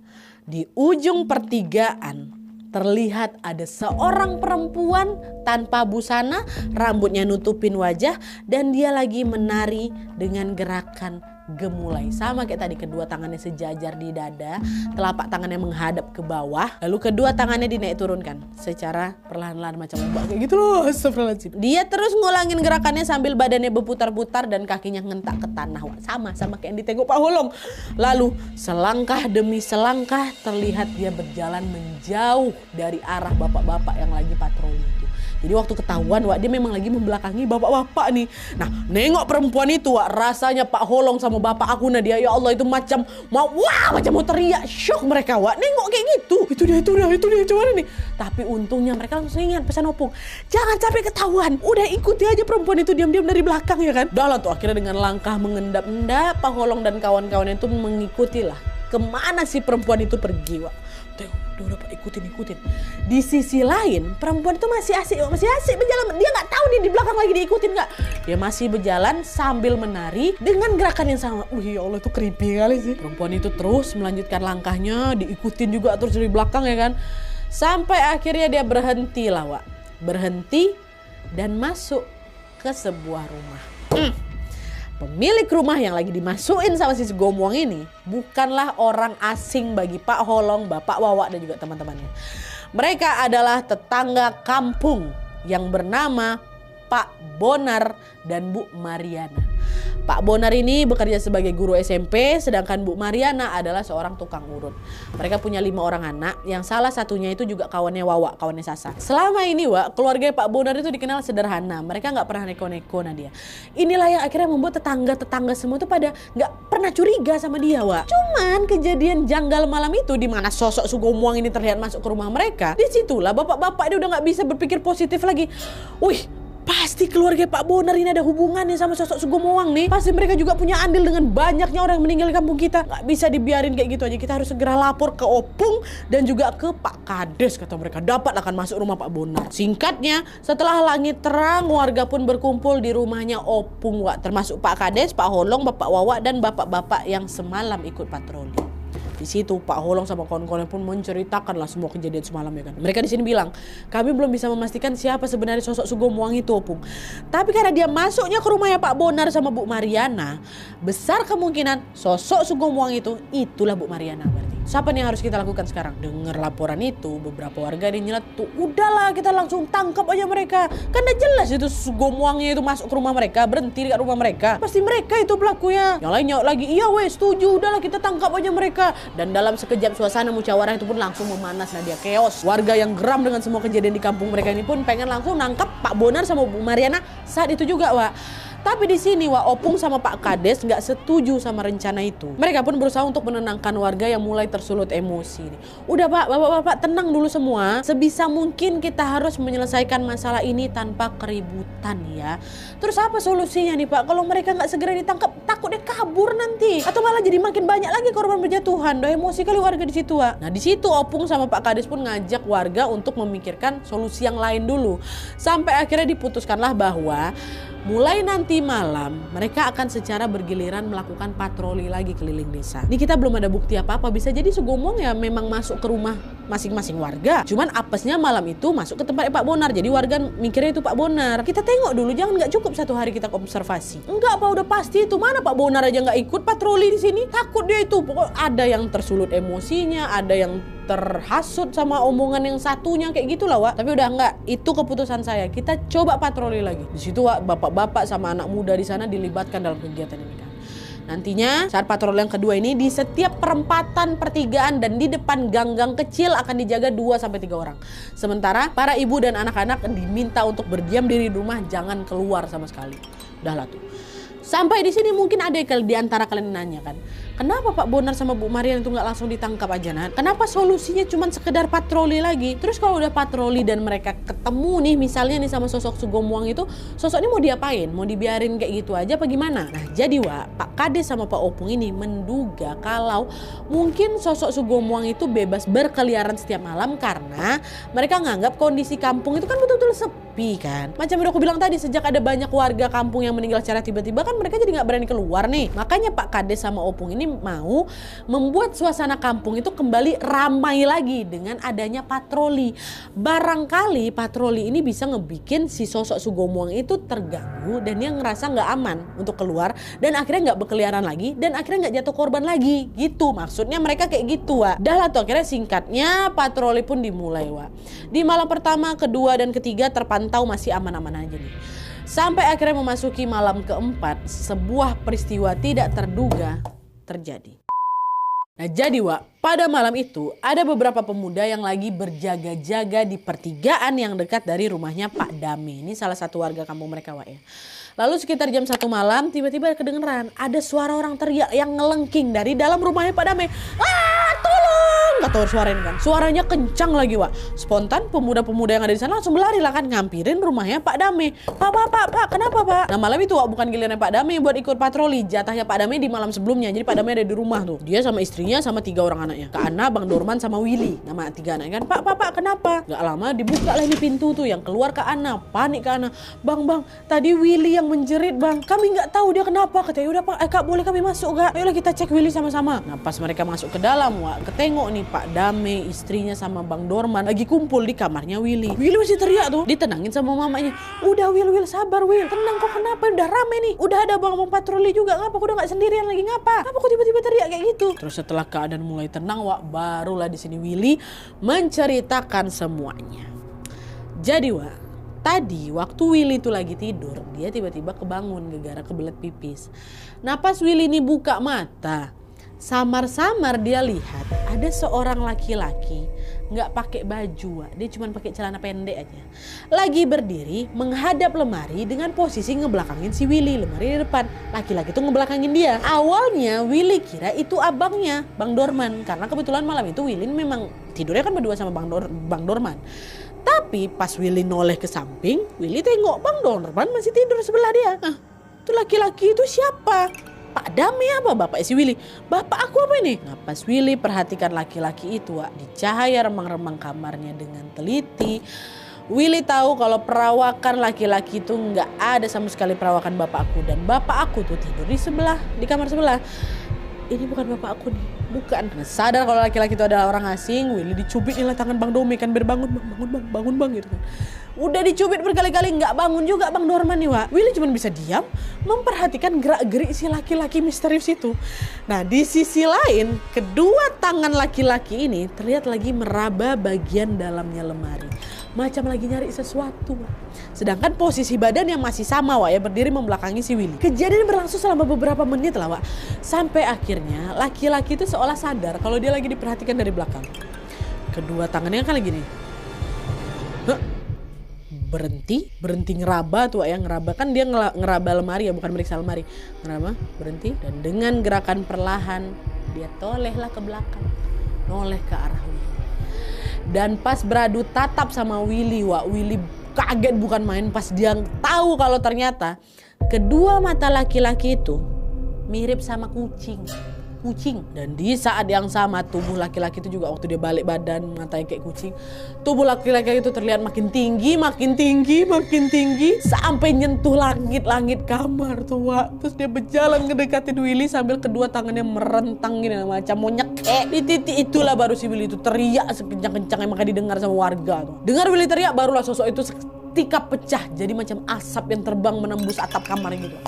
Di ujung pertigaan terlihat ada seorang perempuan tanpa busana, rambutnya nutupin wajah, dan dia lagi menari dengan gerakan gemulai. Sama kayak tadi, kedua tangannya sejajar di dada, telapak tangannya menghadap ke bawah, lalu kedua tangannya dinaik turunkan secara perlahan-lahan macam ombak kayak gitu loh. Astagfirullahaladzim. Dia terus ngulangin gerakannya sambil badannya berputar-putar dan kakinya ngentak ke tanah. Sama kayak yang ditengok Pak Holong. Lalu selangkah demi selangkah terlihat dia berjalan menjauh dari arah bapak-bapak yang lagi patroli itu. Jadi waktu ketahuan, Wak, dia memang lagi membelakangi bapak-bapak nih. Nah, nengok perempuan itu, Wak, rasanya Pak Holong sama bapak aku Nadia, ya Allah, itu macam mau teriak, syok mereka, Wak. Nengok kayak gitu. Itu dia, cuman nih. Tapi untungnya mereka langsung ingat pesan Opung. Jangan sampai ketahuan. Udah ikuti aja perempuan itu diam-diam dari belakang ya kan. Udah lah tuh, akhirnya dengan langkah mengendap-endap Pak Holong dan kawan-kawan itu mengikutilah kemana si perempuan itu pergi, Wak. Udah Pak, ikutin. Di sisi lain perempuan itu masih asik berjalan. Dia nggak tahu dia di belakang lagi diikutin nggak. Dia masih berjalan sambil menari dengan gerakan yang sama. Ya Allah, itu creepy kali sih. Perempuan itu terus melanjutkan langkahnya, diikutin juga terus dari belakang ya kan. Sampai akhirnya dia berhenti lah, Wak. Berhenti dan masuk ke sebuah rumah. Pemilik rumah yang lagi dimasukin sama si Gomuang ini bukanlah orang asing bagi Pak Holong, Bapak Wawa dan juga teman-temannya. Mereka adalah tetangga kampung yang bernama Pak Bonar dan Bu Mariana. Pak Bonar ini bekerja sebagai guru SMP, sedangkan Bu Mariana adalah seorang tukang urut. Mereka punya 5 orang anak, yang salah satunya itu juga kawannya Wawa, kawannya Sasa. Selama ini, Wak, keluarga Pak Bonar itu dikenal sederhana. Mereka nggak pernah neko-neko Nadia. Inilah yang akhirnya membuat tetangga-tetangga semua itu pada nggak pernah curiga sama dia, Wak. Cuman kejadian janggal malam itu di mana sosok Sugomuang ini terlihat masuk ke rumah mereka, disitulah bapak-bapak ini udah nggak bisa berpikir positif lagi. Pasti keluarga Pak Bonar ini ada hubungannya sama sosok Sugomuang nih. Pasti mereka juga punya andil dengan banyaknya orang yang meninggal di kampung kita. Gak bisa dibiarin kayak gitu aja. Kita harus segera lapor ke Opung dan juga ke Pak Kades, kata mereka. Dapat akan masuk rumah Pak Bonar. Singkatnya, setelah langit terang, warga pun berkumpul di rumahnya Opung, Wak. Termasuk Pak Kades, Pak Holong, Bapak Wawa dan bapak-bapak yang semalam ikut patroli. Di situ Pak Holong sama kawan-kawan pun menceritakanlah semua kejadian semalam ya kan. Mereka di sini bilang, kami belum bisa memastikan siapa sebenarnya sosok Sugomuang itu, Opung. Tapi karena dia masuknya ke rumahnya Pak Bonar sama Bu Mariana, besar kemungkinan sosok Sugomuang itu itulah Bu Mariana berarti. Siapa nih yang harus kita lakukan sekarang? Dengar laporan itu, beberapa warga yang nyeletuk, udahlah kita langsung tangkap aja mereka. Kan udah jelas itu Sugomuangnya itu masuk ke rumah mereka, berhenti di rumah mereka. Pasti mereka itu pelakunya. Yang lain nyaut lagi, iya weh setuju, udahlah kita tangkap aja mereka. Dan dalam sekejap suasana musyawarah itu pun langsung memanas, Nadia, chaos. Warga yang geram dengan semua kejadian di kampung mereka ini pun pengen langsung nangkap Pak Bonar sama Bu Mariana saat itu juga, Wak. Tapi di sini, Wak, Opung sama Pak Kades nggak setuju sama rencana itu. Mereka pun berusaha untuk menenangkan warga yang mulai tersulut emosi. Udah Pak, bapak-bapak tenang dulu semua. Sebisa mungkin kita harus menyelesaikan masalah ini tanpa keributan ya. Terus apa solusinya nih Pak? Kalau mereka nggak segera ditangkap, takut dia kabur nanti. Atau malah jadi makin banyak lagi korban berjatuhan. Udah emosi kali warga di situ, Wak. Nah di situ Opung sama Pak Kades pun ngajak warga untuk memikirkan solusi yang lain dulu. Sampai akhirnya diputuskanlah bahwa mulai nanti malam mereka akan secara bergiliran melakukan patroli lagi keliling desa. Ini kita belum ada bukti apa-apa, bisa jadi Sugomuang ya memang masuk ke rumah masing-masing warga. Cuman apesnya malam itu masuk ke tempat Pak Bonar, jadi warga mikirnya itu Pak Bonar. Kita tengok dulu, jangan nggak cukup satu hari kita observasi. Enggak Pak, udah pasti itu. Mana Pak Bonar aja nggak ikut patroli di sini. Takut dia itu. Pokoknya ada yang tersulut emosinya, ada yang terhasut sama omongan yang satunya kayak gitulah, Wak. Tapi udah enggak, itu keputusan saya. Kita coba patroli lagi. Di situ, Wak, bapak-bapak sama anak muda di sana dilibatkan dalam kegiatan ini kan. Nantinya saat patroli yang kedua ini di setiap perempatan pertigaan dan di depan gang-gang kecil akan dijaga 2-3 orang. Sementara para ibu dan anak-anak diminta untuk berdiam diri di rumah, jangan keluar sama sekali. Udahlah tuh. Sampai di sini mungkin ada di antara kalian nanya kan, kenapa Pak Bonar sama Bu Marian itu nggak langsung ditangkap aja, Nat? Kenapa solusinya cuma sekedar patroli lagi? Terus kalau udah patroli dan mereka ketemu nih, misalnya nih sama sosok Sugomuang itu, sosok ini mau diapain? Mau dibiarin kayak gitu aja apa gimana? Nah jadi Wak, Pak Kades sama Pak Opung ini menduga kalau mungkin sosok Sugomuang itu bebas berkeliaran setiap malam karena mereka nganggap kondisi kampung itu kan betul-betul sepi kan. Macam yang aku bilang tadi, sejak ada banyak warga kampung yang meninggal secara tiba-tiba kan mereka jadi nggak berani keluar nih. Makanya Pak Kades sama Opung ini mau membuat suasana kampung itu kembali ramai lagi dengan adanya patroli. Barangkali patroli ini bisa ngebikin si sosok Sugomuang itu terganggu dan dia ngerasa nggak aman untuk keluar dan akhirnya nggak berkeliaran lagi dan akhirnya nggak jatuh korban lagi gitu. Maksudnya mereka kayak gitu, Wak. Dah lah tuh, akhirnya singkatnya patroli pun dimulai, Wak. Di malam pertama, kedua dan ketiga terpantau masih aman-aman aja nih. Sampai akhirnya memasuki malam keempat, sebuah peristiwa tidak terduga terjadi. Nah jadi Wak, pada malam itu ada beberapa pemuda yang lagi berjaga-jaga di pertigaan yang dekat dari rumahnya Pak Dame. Ini salah satu warga kampung mereka, Wak ya. Lalu sekitar jam 1 malam tiba-tiba kedengeran ada suara orang teriak yang ngelengking dari dalam rumahnya Pak Dame. Ah, tolong! kata suara ini kan. Suaranya kencang lagi, Wak. Spontan pemuda-pemuda yang ada di sana langsung berlari lah kan, ngampirin rumahnya Pak Dame. Pak, kenapa Pak? Nah malam itu, Wak, bukan giliran Pak Dame buat ikut patroli. Jatahnya Pak Dame di malam sebelumnya. Jadi Pak Dame ada di rumah tuh. Dia sama istrinya sama 3 orang anaknya. Kak Ana, Bang Dorman sama Willy. Nama 3 anaknya kan. Pak, kenapa? Gak lama dibuka lah ini pintu tuh. Yang keluar Kak Ana. Panik Kak Ana. Bang, tadi Willy yang menjerit Bang. Kami gak tahu dia kenapa. Katanya udah Pak, Kak boleh kami masuk gak? Ayolah kita cek Willy sama-sama. Nah pas mereka masuk ke dalam, Wak, ketengok nih Pak Dame, istrinya sama Bang Dorman lagi kumpul di kamarnya Willy. Willy masih teriak tuh. Ditenangin sama mamanya. Udah Will, sabar Will. Tenang kok, kenapa? Udah rame nih. Udah ada bang patroli juga. Ngapa? Kok udah gak sendirian lagi? Ngapa kok tiba-tiba teriak kayak gitu? Terus setelah keadaan mulai tenang, Wak, barulah di sini Willy menceritakan semuanya. Jadi, Wak, tadi waktu Willy itu lagi tidur, dia tiba-tiba kebangun gara-gara kebelet pipis. Nah pas Willy ini buka mata, samar-samar dia lihat ada seorang laki-laki nggak pakai baju, Wak. Dia cuma pakai celana pendek aja. Lagi berdiri menghadap lemari dengan posisi ngebelakangin si Willy. Lemari di depan. Laki-laki itu ngebelakangin dia. Awalnya Willy kira itu abangnya, Bang Dorman. Karena kebetulan malam itu Willy memang tidurnya kan berdua sama Bang Dorman. Tapi pas Willy noleh ke samping, Willy tengok Bang Dorman masih tidur sebelah dia. Nah, itu laki-laki itu siapa? Pak Dame apa bapak si Willy? Bapak aku apa ini? Nah pas Willy perhatikan laki-laki itu, Wak, di cahaya remang-remang kamarnya dengan teliti, Willy tahu kalau perawakan laki-laki itu nggak ada sama sekali perawakan bapak aku. Dan bapak aku tuh tidur di kamar sebelah. Ini bukan bapak aku nih, bukan. Nah, sadar kalau laki-laki itu adalah orang asing, Willy dicubit nih tangan Bang Dome kan, bangun bang gitu kan. Udah dicubit berkali-kali nggak bangun juga Bang Dorman nih, Wak. Willy cuma bisa diam memperhatikan gerak-gerik si laki-laki misterius itu. Nah di sisi lain, kedua tangan laki-laki ini terlihat lagi meraba bagian dalamnya lemari, macam lagi nyari sesuatu, Wak. Sedangkan posisi badan yang masih sama, Wak, ya, berdiri membelakangi si Willy. Kejadian berlangsung selama beberapa menit lah, Wak. Sampai akhirnya laki-laki itu seolah sadar kalau dia lagi diperhatikan dari belakang. Kedua tangannya kan lagi nih. Berhenti ngeraba tuh, ya, ngeraba kan dia ngeraba lemari ya, bukan meriksa lemari. Ngeraba, berhenti, dan dengan gerakan perlahan dia tolehlah ke belakang, noleh ke arah Willy. Dan pas beradu tatap sama Willy, Wak, Willy kaget bukan main pas dia tahu kalau ternyata kedua mata laki-laki itu mirip sama kucing. Dan di saat yang sama tubuh laki-laki itu juga waktu dia balik badan matanya kayak kucing, tubuh laki-laki itu terlihat makin tinggi sampai nyentuh langit kamar tuh, Wak. Terus dia berjalan ngedekatin Willy sambil kedua tangannya merentang gini macam mau nyekek. Di titik itulah baru si Willy itu teriak sekencang-kencangnya, maka didengar sama warga tuh. Dengar Willy teriak, barulah sosok itu seketika pecah jadi macam asap yang terbang menembus atap kamar gitu.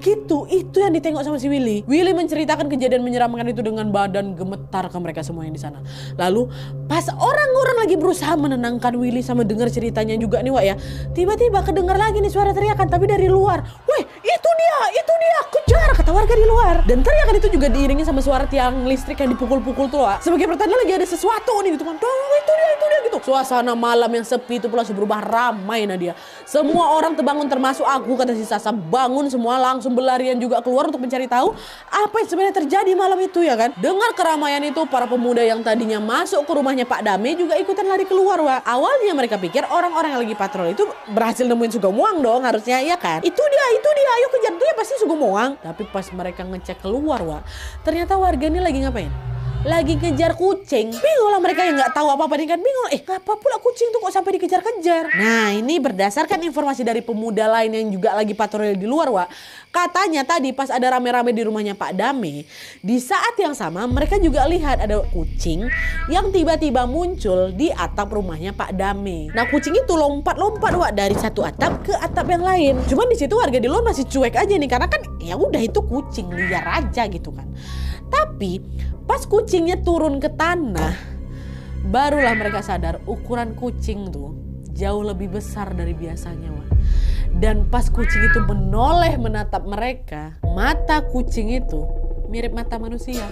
Gitu, itu yang ditengok sama si Willy. Willy menceritakan kejadian menyeramkan itu dengan badan gemetar ke mereka semua yang di sana. Lalu pas orang-orang lagi berusaha menenangkan Willy sama dengar ceritanya juga nih, Wak, ya, tiba-tiba kedengar lagi nih suara teriakan tapi dari luar. Weh, itu dia, kejar, kata warga di luar. Dan teriakan itu juga diiringi sama suara tiang listrik yang dipukul-pukul tuh, Wak. Sebagai pertanda lagi ada sesuatu nih gitu kan. Itu dia gitu. Suasana malam yang sepi itu pula berubah ramai Nadia. Semua orang terbangun termasuk aku, kata si Sasa. Bangun semua langsung berlarian juga keluar untuk mencari tahu apa yang sebenarnya terjadi malam itu, ya kan. Dengar keramaian itu, para pemuda yang tadinya masuk ke rumahnya Pak Dame juga ikutan lari keluar, Wak. Awalnya mereka pikir orang-orang yang lagi patroli itu berhasil nemuin Sugawang dong harusnya, ya kan. Itu dia, ayo kejar tuh ya, pasti Sugawang. Tapi pas mereka ngecek keluar, Wak, ternyata warga ini lagi ngapain? Lagi ngejar kucing. Bingung lah mereka yang nggak tahu apa-apa nih kan, bingung. Ngapa pula kucing tuh kok sampai dikejar-kejar? Nah ini berdasarkan informasi dari pemuda lain yang juga lagi patroli di luar, Wak. Katanya tadi pas ada rame-rame di rumahnya Pak Dame, di saat yang sama mereka juga lihat ada kucing yang tiba-tiba muncul di atap rumahnya Pak Dame. Nah kucing itu lompat-lompat, Wak, dari satu atap ke atap yang lain. Cuman di situ warga di luar masih cuek aja nih, karena kan ya udah itu kucing liar aja gitu kan. Tapi pas kucingnya turun ke tanah, barulah mereka sadar ukuran kucing tuh jauh lebih besar dari biasanya, Wak. Dan pas kucing itu menoleh menatap mereka, mata kucing itu mirip mata manusia.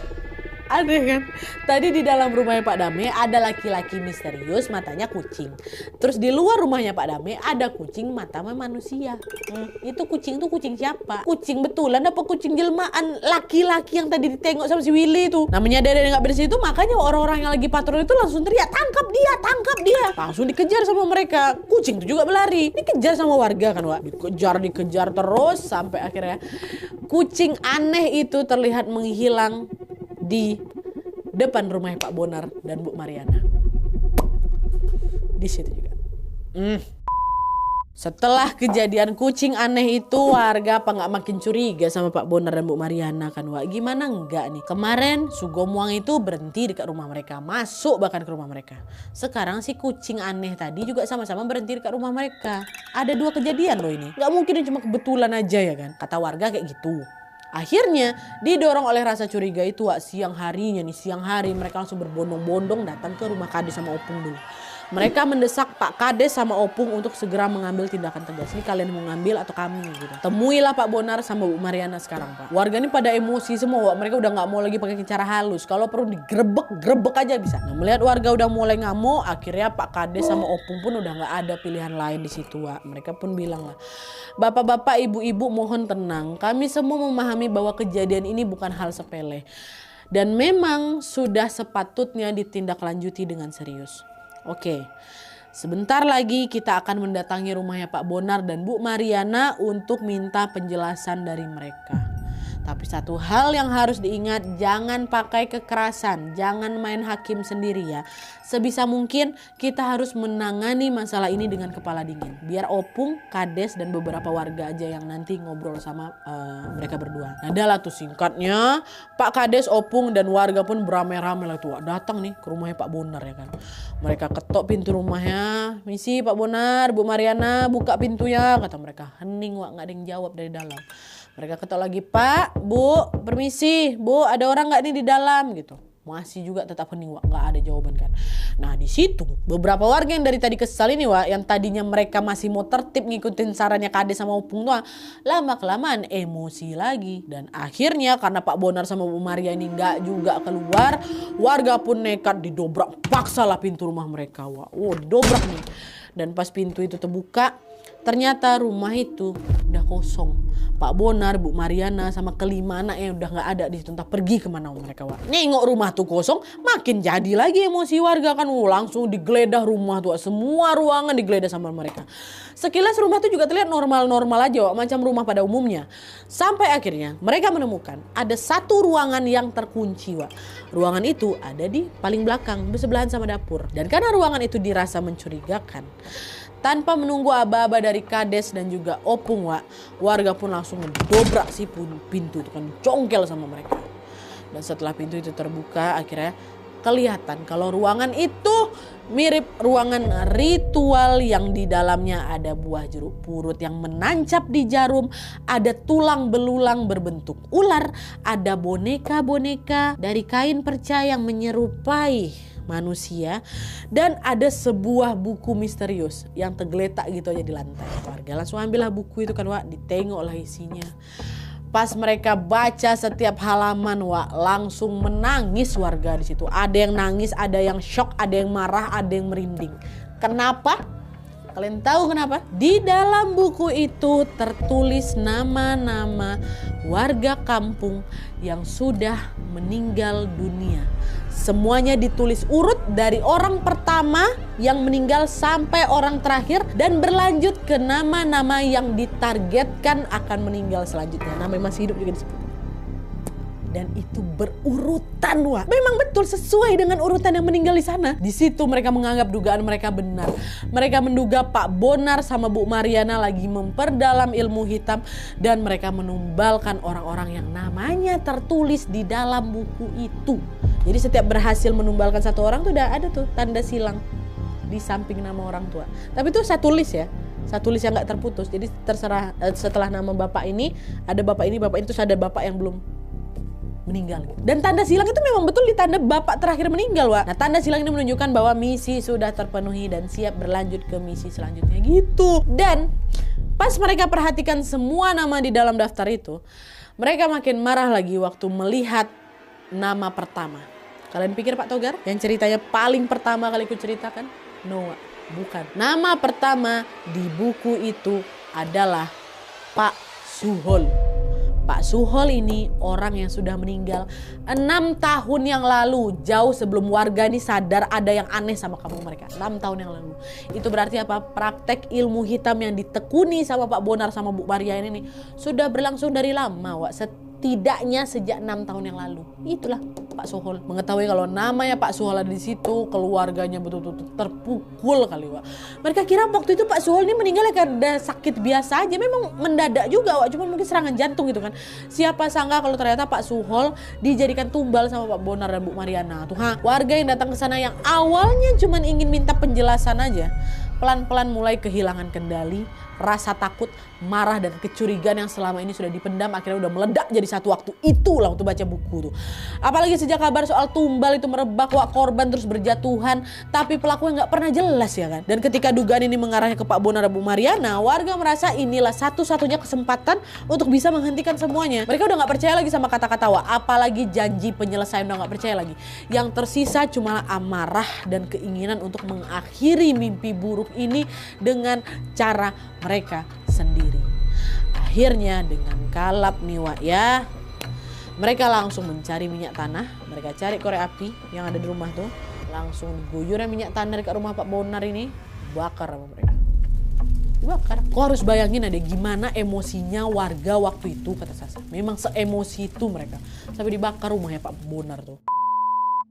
Aneh kan? Tadi di dalam rumahnya Pak Dame ada laki-laki misterius matanya kucing. Terus di luar rumahnya Pak Dame ada kucing matanya manusia. Itu kucing tuh kucing siapa? Kucing betulan apa kucing jelmaan laki-laki yang tadi ditengok sama si Willy itu? Namanya Dede nggak bersih itu, makanya orang-orang yang lagi patroli itu langsung teriak, tangkap dia, tangkap dia. Langsung dikejar sama mereka. Kucing itu juga berlari. Dikejar sama warga kan, Wak. Dikejar terus sampai akhirnya kucing aneh itu terlihat menghilang di depan rumah Pak Bonar dan Bu Mariana. Di situ juga. Setelah kejadian kucing aneh itu, warga apa nggak makin curiga sama Pak Bonar dan Bu Mariana kan, Wak? Gimana enggak nih? Kemarin Sugomuang itu berhenti dekat rumah mereka, masuk bahkan ke rumah mereka. Sekarang si kucing aneh tadi juga sama-sama berhenti dekat rumah mereka. Ada 2 kejadian loh ini. Nggak mungkin cuma kebetulan aja ya kan? Kata warga kayak gitu. Akhirnya didorong oleh rasa curiga itu, Wak, siang hari mereka langsung berbondong-bondong datang ke rumah Kades sama Opung dulu. Mereka mendesak Pak Kades sama Opung untuk segera mengambil tindakan tegas. Ini kalian mau ngambil atau kami gitu. Temuilah Pak Bonar sama Bu Mariana sekarang, Pak. Warga ini pada emosi semua, Wak. Mereka udah nggak mau lagi pakai cara halus. Kalau perlu digrebek aja bisa. Nah, melihat warga udah mulai ngamuk, akhirnya Pak Kades sama Opung pun udah nggak ada pilihan lain di situ, Wak. Mereka pun bilang lah, bapak-bapak, ibu-ibu mohon tenang. Kami semua memahami bahwa kejadian ini bukan hal sepele. Dan memang sudah sepatutnya ditindaklanjuti dengan serius. Oke, sebentar lagi kita akan mendatangi rumahnya Pak Bonar dan Bu Mariana untuk minta penjelasan dari mereka. Tapi satu hal yang harus diingat, jangan pakai kekerasan, jangan main hakim sendiri ya. Sebisa mungkin kita harus menangani masalah ini dengan kepala dingin. Biar Opung, Kades dan beberapa warga aja yang nanti ngobrol sama mereka berdua. Nah adalah tuh singkatnya, Pak Kades, Opung dan warga pun beramai-ramai lah tuh datang nih ke rumahnya Pak Bonar ya kan. Mereka ketok pintu rumahnya, misi Pak Bonar, Bu Mariana buka pintunya, kata mereka. Hening, Wak, nggak ada yang jawab dari dalam. Mereka ketok lagi, Pak, Bu, permisi, Bu, ada orang nggak nih di dalam gitu. Masih juga tetap hening, Wak, nggak ada jawaban kan. Nah di situ beberapa warga yang dari tadi kesal ini, Wak, yang tadinya mereka masih mau tertib ngikutin sarannya Kades sama Opung tuh, lama kelamaan emosi lagi. Dan akhirnya karena Pak Bonar sama Bu Maria ini nggak juga keluar, warga pun nekat didobrak paksalah pintu rumah mereka, Wak. Didobrak nih. Dan pas pintu itu terbuka, ternyata rumah itu udah kosong. Pak Bonar, Bu Mariana sama kelima anaknya udah nggak ada di situ, entah pergi kemana mereka, Wak. Nengok rumah tuh kosong, makin jadi lagi emosi warga kan. Langsung digeledah rumah tuh, semua ruangan digeledah sama mereka. Sekilas rumah tuh juga terlihat normal-normal aja, Wak, macam rumah pada umumnya. Sampai akhirnya mereka menemukan ada satu ruangan yang terkunci, Wak. Ruangan itu ada di paling belakang, bersebelahan sama dapur. Dan karena ruangan itu dirasa mencurigakan, tanpa menunggu aba-aba dari Kades dan juga Opung, Wak, warga pun langsung mendobrak si pintu itu kan, congkel sama mereka. Dan setelah pintu itu terbuka, akhirnya kelihatan kalau ruangan itu mirip ruangan ritual yang di dalamnya ada buah jeruk purut yang menancap di jarum, ada tulang belulang berbentuk ular, ada boneka-boneka dari kain perca yang menyerupai manusia, dan ada sebuah buku misterius yang tergeletak gitu aja di lantai. Warga langsung ambillah buku itu kan, Wak, ditengoklah isinya. Pas mereka baca setiap halaman, Wak, langsung menangis warga di situ. Ada yang nangis, ada yang shock, ada yang marah, ada yang merinding. Kenapa? Kalian tahu kenapa? Di dalam buku itu tertulis nama-nama warga kampung yang sudah meninggal dunia. Semuanya ditulis urut dari orang pertama yang meninggal sampai orang terakhir, dan berlanjut ke nama-nama yang ditargetkan akan meninggal selanjutnya. Nama yang masih hidup juga disebut. Dan itu berurutan, Wak. Memang betul sesuai dengan urutan yang meninggal di sana. Di situ mereka menganggap dugaan mereka benar. Mereka menduga Pak Bonar sama Bu Mariana lagi memperdalam ilmu hitam, dan mereka menumbalkan orang-orang yang namanya tertulis di dalam buku itu. Jadi setiap berhasil menumbalkan satu orang tuh udah ada tuh tanda silang di samping nama orang tua. Tapi itu saya tulis ya. Saya tulis yang gak terputus. Jadi terserah setelah nama bapak ini ada bapak ini terus ada bapak yang belum meninggal. Dan tanda silang itu memang betul di tanda bapak terakhir meninggal, Wak. Nah, tanda silang ini menunjukkan bahwa misi sudah terpenuhi dan siap berlanjut ke misi selanjutnya gitu. Dan pas mereka perhatikan semua nama di dalam daftar itu, mereka makin marah lagi waktu melihat nama pertama. Kalian pikir Pak Togar yang ceritanya paling pertama kali ku ceritakan? No, bukan. Nama pertama di buku itu adalah Pak Suhol. Pak Suhol ini orang yang sudah meninggal 6 tahun yang lalu. Jauh sebelum warga ini sadar ada yang aneh sama kampung mereka. 6 tahun yang lalu. Itu berarti apa? Praktek ilmu hitam yang ditekuni sama Pak Bonar sama Bu Maria ini sudah berlangsung dari lama, Wak. Setidaknya sejak 6 tahun yang lalu. Itulah Pak Suhol. Mengetahui kalau namanya Pak Suhol ada di situ, keluarganya betul-betul terpukul kali, Wak. Mereka kira waktu itu Pak Suhol ini meninggal karena sakit biasa aja. Memang mendadak juga, Wak. Cuma mungkin serangan jantung gitu kan. Siapa sangka kalau ternyata Pak Suhol dijadikan tumbal sama Pak Bonar dan Bu Mariana. Tuh, warga yang datang ke sana yang awalnya cuma ingin minta penjelasan aja, pelan-pelan mulai kehilangan kendali. Rasa takut, marah dan kecurigaan yang selama ini sudah dipendam akhirnya udah meledak jadi satu waktu itulah waktu baca buku tuh. Apalagi sejak kabar soal tumbal itu merebak, Wak, korban terus berjatuhan, tapi pelakunya nggak pernah jelas ya kan. Dan ketika dugaan ini mengarahnya ke Pak Bonar dan Bu Mariana, warga merasa inilah satu-satunya kesempatan untuk bisa menghentikan semuanya. Mereka udah nggak percaya lagi sama kata-kata Wak, apalagi janji penyelesaian udah nggak percaya lagi. Yang tersisa cuma amarah dan keinginan untuk mengakhiri mimpi buruk ini dengan cara mereka sendiri. Akhirnya dengan kalap nih, Wak, ya, mereka langsung mencari minyak tanah. Mereka cari korek api yang ada di rumah tuh. Langsung diguyur minyak tanah dekat rumah Pak Bonar ini. Bakar sama mereka. Dibakar. Kau harus bayangin ada gimana emosinya warga waktu itu, kata Sasa. Memang seemosi itu mereka. Sampai dibakar rumahnya Pak Bonar tuh.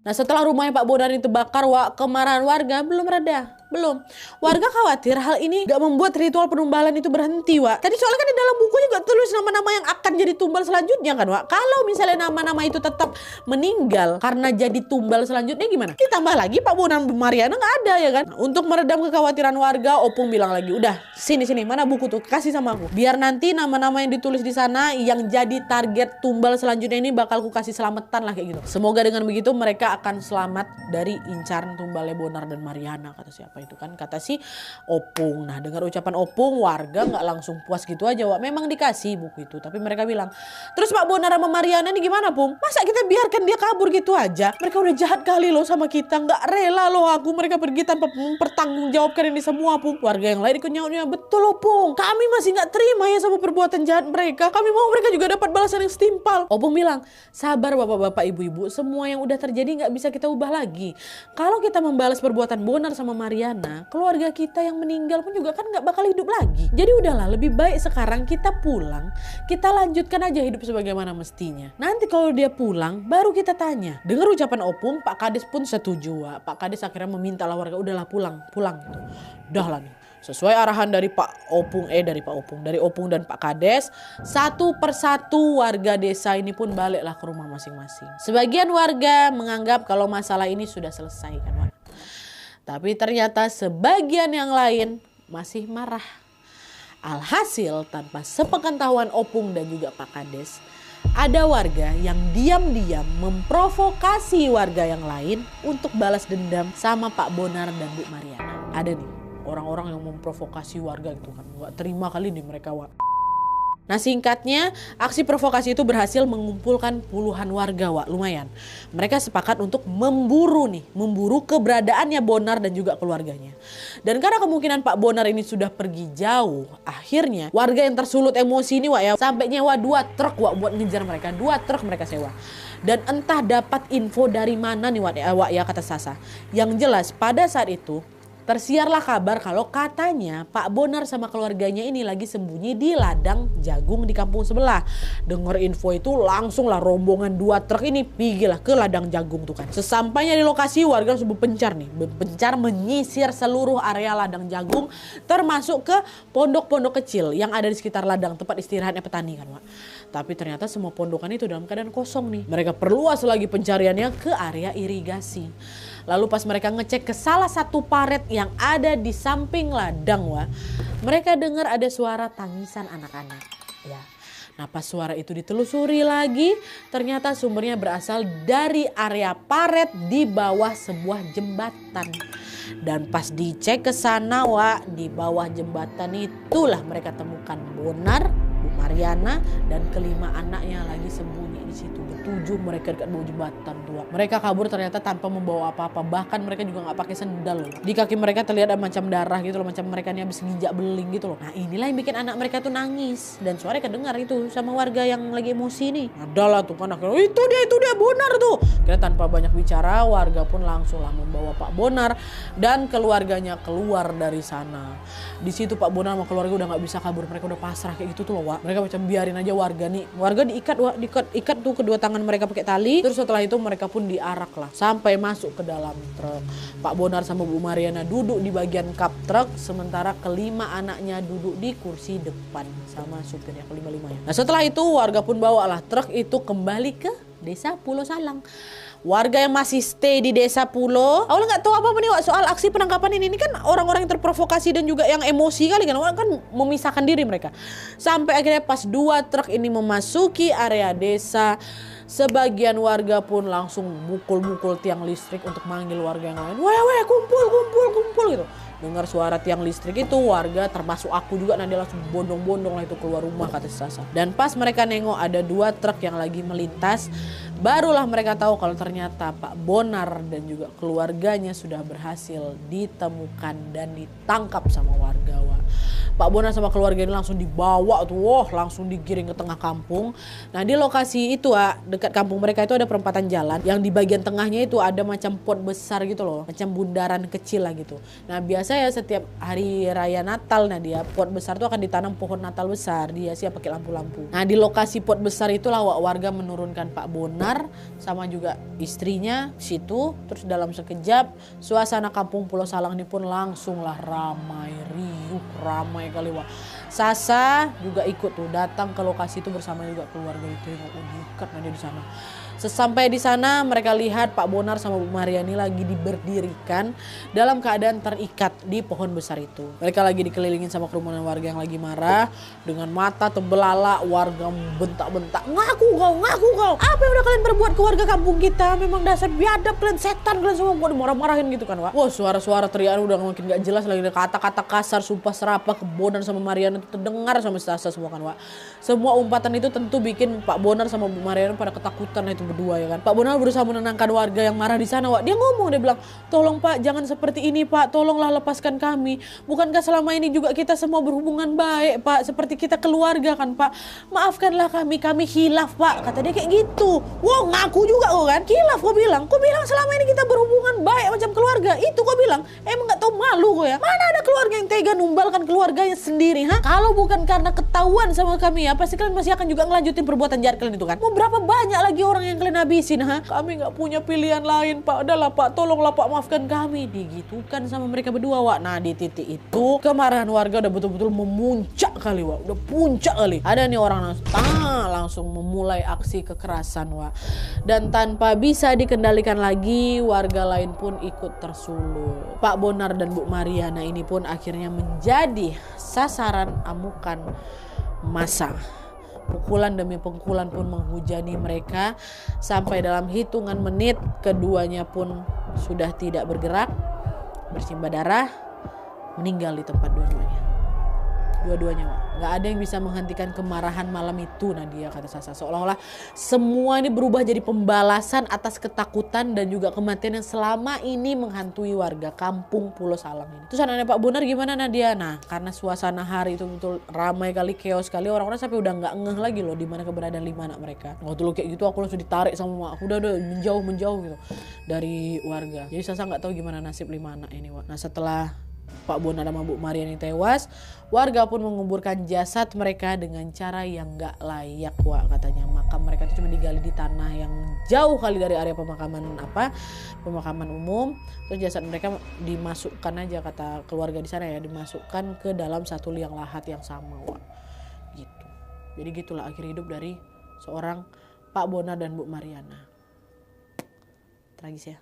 Nah, setelah rumahnya Pak Bonar itu bakar, Wak, kemarahan warga belum reda. Belum. Warga khawatir hal ini gak membuat ritual penumbalan itu berhenti, Wak. Tadi soalnya kan di dalam buku juga tulis nama-nama yang akan jadi tumbal selanjutnya kan, Wak. Kalau misalnya nama-nama itu tetap meninggal karena jadi tumbal selanjutnya gimana? Ditambah lagi Pak Bonar dan Bu Mariana gak ada ya kan. Nah, untuk meredam kekhawatiran warga, Opung bilang lagi, udah sini mana buku tuh, kasih sama aku. Biar nanti nama-nama yang ditulis di sana yang jadi target tumbal selanjutnya ini bakal ku kasih selamatan lah kayak gitu. Semoga dengan begitu mereka akan selamat dari incaran tumbalnya Bonar dan Mariana, kata siapa itu kan, kata si Opung. Nah, dengar ucapan Opung, warga nggak langsung puas gitu aja, Wak. Memang dikasih buku itu, tapi mereka bilang, terus Pak Bonar sama Mariana ini gimana, Pung? Masa kita biarkan dia kabur gitu aja? Mereka udah jahat kali loh sama kita, nggak rela loh aku mereka pergi tanpa mempertanggungjawabkan ini semua, Pung. Warga yang lain ikut nyautnya, betul loh, Pung. Kami masih nggak terima ya sama perbuatan jahat mereka. Kami mau mereka juga dapat balasan yang setimpal. Opung bilang, sabar bapak-bapak, ibu-ibu, semua yang udah terjadi nggak bisa kita ubah lagi. Kalau kita membalas perbuatan Bonar sama Mariana, keluarga kita yang meninggal pun juga kan nggak bakal hidup lagi. Jadi udahlah, lebih baik sekarang kita pulang, kita lanjutkan aja hidup sebagaimana mestinya. Nanti kalau dia pulang, baru kita tanya. Dengar ucapan Opung, Pak Kades pun setuju, Wak. Pak Kades akhirnya meminta lah warga, udahlah pulang gitu. Udahlah nih. Sesuai arahan dari dari Opung dan Pak Kades, satu persatu warga desa ini pun baliklah ke rumah masing-masing. Sebagian warga menganggap kalau masalah ini sudah selesai kan, Wak. Tapi ternyata sebagian yang lain masih marah. Alhasil tanpa sepengetahuan Opung dan juga Pak Kades, ada warga yang diam-diam memprovokasi warga yang lain untuk balas dendam sama Pak Bonar dan Bu Mariana. Ada nih orang-orang yang memprovokasi warga gitu kan. Gak terima kali nih mereka, Wak. Nah, singkatnya aksi provokasi itu berhasil mengumpulkan puluhan warga, Wak. Lumayan. Mereka sepakat untuk memburu keberadaannya Bonar dan juga keluarganya. Dan karena kemungkinan Pak Bonar ini sudah pergi jauh, akhirnya warga yang tersulut emosi ini, Wak, ya, sampai nyewa 2 truk, Wak, buat ngejar mereka. 2 truk mereka sewa. Dan entah dapat info dari mana nih, Wak, ya, kata Sasa. Yang jelas pada saat itu tersiarlah kabar kalau katanya Pak Bonar sama keluarganya ini lagi sembunyi di ladang jagung di kampung sebelah. Dengar info itu langsung lah rombongan 2 truk ini pergilah ke ladang jagung tuh kan. Sesampainya di lokasi, warga langsung berpencar menyisir seluruh area ladang jagung, termasuk ke pondok-pondok kecil yang ada di sekitar ladang tempat istirahatnya petani kan, Pak. Tapi ternyata semua pondokan itu dalam keadaan kosong nih. Mereka perluas lagi pencariannya ke area irigasi. Lalu pas mereka ngecek ke salah satu paret yang ada di samping ladang, Wah, mereka dengar ada suara tangisan anak-anak. Ya. Nah, pas suara itu ditelusuri lagi, ternyata sumbernya berasal dari area paret di bawah sebuah jembatan. Dan pas dicek ke sana, Wah, di bawah jembatan itulah mereka temukan Bonar, Bu Mariana, dan kelima anaknya lagi sembunyi di situ. Bertujuh mereka dekat bawah jembatan tua. Mereka kabur ternyata tanpa membawa apa-apa. Bahkan mereka juga nggak pakai sendal loh. Di kaki mereka terlihat ada macam darah gitu loh, macam mereka ini habis nginjak beling gitu loh. Nah inilah yang bikin anak mereka tuh nangis, dan suara kedengar itu sama warga yang lagi emosi nih. Adalah tuh kan akhirnya itu dia Bonar tuh. Kira tanpa banyak bicara warga pun langsung lah membawa Pak Bonar dan keluarganya keluar dari sana. Di situ Pak Bonar sama keluarga udah nggak bisa kabur, mereka udah pasrah kayak gitu tuh loh, Wak. Mereka macam biarin aja warga diikat, Wak, diikat tuh kedua tangan mereka pakai tali. Terus setelah itu mereka pun diarak lah sampai masuk ke dalam truk. Pak Bonar sama Bu Mariana duduk di bagian kap truk, sementara kelima anaknya duduk di kursi depan sama supirnya, kelima-limanya. Nah setelah itu warga pun bawalah truk itu kembali ke Desa Pulau Salang. Warga yang masih stay di Desa Pulau, awalnya nggak tahu apa-apa nih, Wak, soal aksi penangkapan ini. Ini kan orang-orang yang terprovokasi dan juga yang emosi kali kan, kan memisahkan diri mereka. Sampai akhirnya pas dua truk ini memasuki area desa, sebagian warga pun langsung mukul-mukul tiang listrik untuk manggil warga yang lain. Weh, kumpul gitu. Dengar suara tiang listrik itu warga termasuk aku juga, nanti langsung bondong-bondong lah itu keluar rumah, kata Sasa. Dan pas mereka nengok ada dua truk yang lagi melintas, barulah mereka tahu kalau ternyata Pak Bonar dan juga keluarganya sudah berhasil ditemukan dan ditangkap sama warga. Pak Bonar sama keluarga ini langsung dibawa tuh, langsung digiring ke tengah kampung. Nah di lokasi itu, dekat kampung mereka itu ada perempatan jalan yang di bagian tengahnya itu ada macam pot besar gitu loh, macam bundaran kecil lah gitu. Nah biasa ya setiap hari raya Natal, nah dia pot besar itu akan ditanam pohon Natal besar, dia siap pakai lampu-lampu. Nah di lokasi pot besar itulah warga menurunkan Pak Bonar sama juga istrinya situ. Terus dalam sekejap suasana kampung Pulau Salang ini pun langsung lah ramai, riuh, ramai kali, Wak. Sasa juga ikut tuh datang ke lokasi itu bersama juga keluarga itu, dekat aja di sana. Sesampai di sana mereka lihat Pak Bonar sama Bu Mariani lagi diberdirikan dalam keadaan terikat di pohon besar itu. Mereka lagi dikelilingin sama kerumunan warga yang lagi marah. Dengan mata terbelalak warga bentak-bentak, ngaku kau, apa yang udah kalian perbuat ke warga kampung kita? Memang dasar biadab kalian, setan kalian semua. Buat marah-marahin gitu kan, Wak. Wah suara-suara teriakan udah makin gak jelas lagi, kata-kata kasar, sumpah serapah ke Bonar sama Mariana itu terdengar sama Sasa semua kan, Wak. Semua umpatan itu tentu bikin Pak Bonar sama Bu Mariana pada ketakutan itu berdua ya kan. Pak Bonar berusaha menenangkan warga yang marah di sana, Wak. Dia ngomong, dia bilang, tolong Pak jangan seperti ini Pak, tolonglah lepaskan kami. Bukankah selama ini juga kita semua berhubungan baik Pak, seperti kita keluarga kan Pak. Maafkanlah kami khilaf Pak, kata dia kayak gitu. Wow ngaku juga kok kan, khilaf kok bilang selama ini kita berhubungan baik macam keluarga. Itu kok bilang, emang gak tahu malu kok ya. Mana ada keluarga yang tega numbalkan keluarganya sendiri, ha? Kalau bukan karena ketahuan sama kami ya, pasti kalian masih akan juga ngelanjutin perbuatan jahat kalian itu kan. Mau berapa banyak lagi orang yang kalian habisin, ha? Kami gak punya pilihan lain Pak, udahlah Pak, tolonglah Pak, maafkan kami. Digitukan sama mereka berdua, Wak. Nah di titik itu kemarahan warga udah betul-betul memuncak kali, Wak. Udah puncak kali. Ada nih orang langsung memulai aksi kekerasan, Wak. Dan tanpa bisa dikendalikan lagi, warga lain pun ikut tersulut. Pak Bonar dan Bu Mariana ini pun akhirnya menjadi sasaran amukan massa. Pukulan demi pukulan pun menghujani mereka. Sampai dalam hitungan menit keduanya pun sudah tidak bergerak, bersimbah darah, meninggal di tempat dua-duanya, Wak. Gak ada yang bisa menghentikan kemarahan malam itu, Nadia, kata Sasa. Seolah-olah semua ini berubah jadi pembalasan atas ketakutan dan juga kematian yang selama ini menghantui warga kampung Pulau Salang ini. Terus anaknya Pak Bonar gimana, Nadia? Nah karena suasana hari itu betul ramai kali, chaos kali, orang-orang sampai udah gak ngeh lagi loh di mana keberadaan 5 anak mereka. Waktu lu kayak gitu aku langsung ditarik sama aku, udah menjauh gitu dari warga. Jadi Sasa gak tahu gimana nasib 5 anak ini, Wak. Nah setelah Pak Bonar sama Bu Mariani tewas, warga pun menguburkan jasad mereka dengan cara yang gak layak, Wak, katanya. Makam mereka itu cuma digali di tanah yang jauh kali dari area pemakaman umum. Terus jasad mereka dimasukkan aja, kata keluarga di sana ya, dimasukkan ke dalam satu liang lahat yang sama, Wak. Gitu. Jadi gitulah akhir hidup dari seorang Pak Bonar dan Bu Mariana. Tragis ya.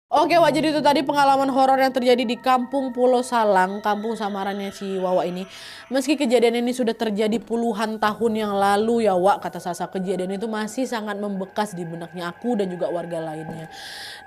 Oke Wak, jadi itu tadi pengalaman horor yang terjadi di kampung Pulau Salang, kampung samarannya si Wawa ini. Meski kejadian ini sudah terjadi puluhan tahun yang lalu ya Wak, kata Sasa, kejadian itu masih sangat membekas di benaknya aku dan juga warga lainnya.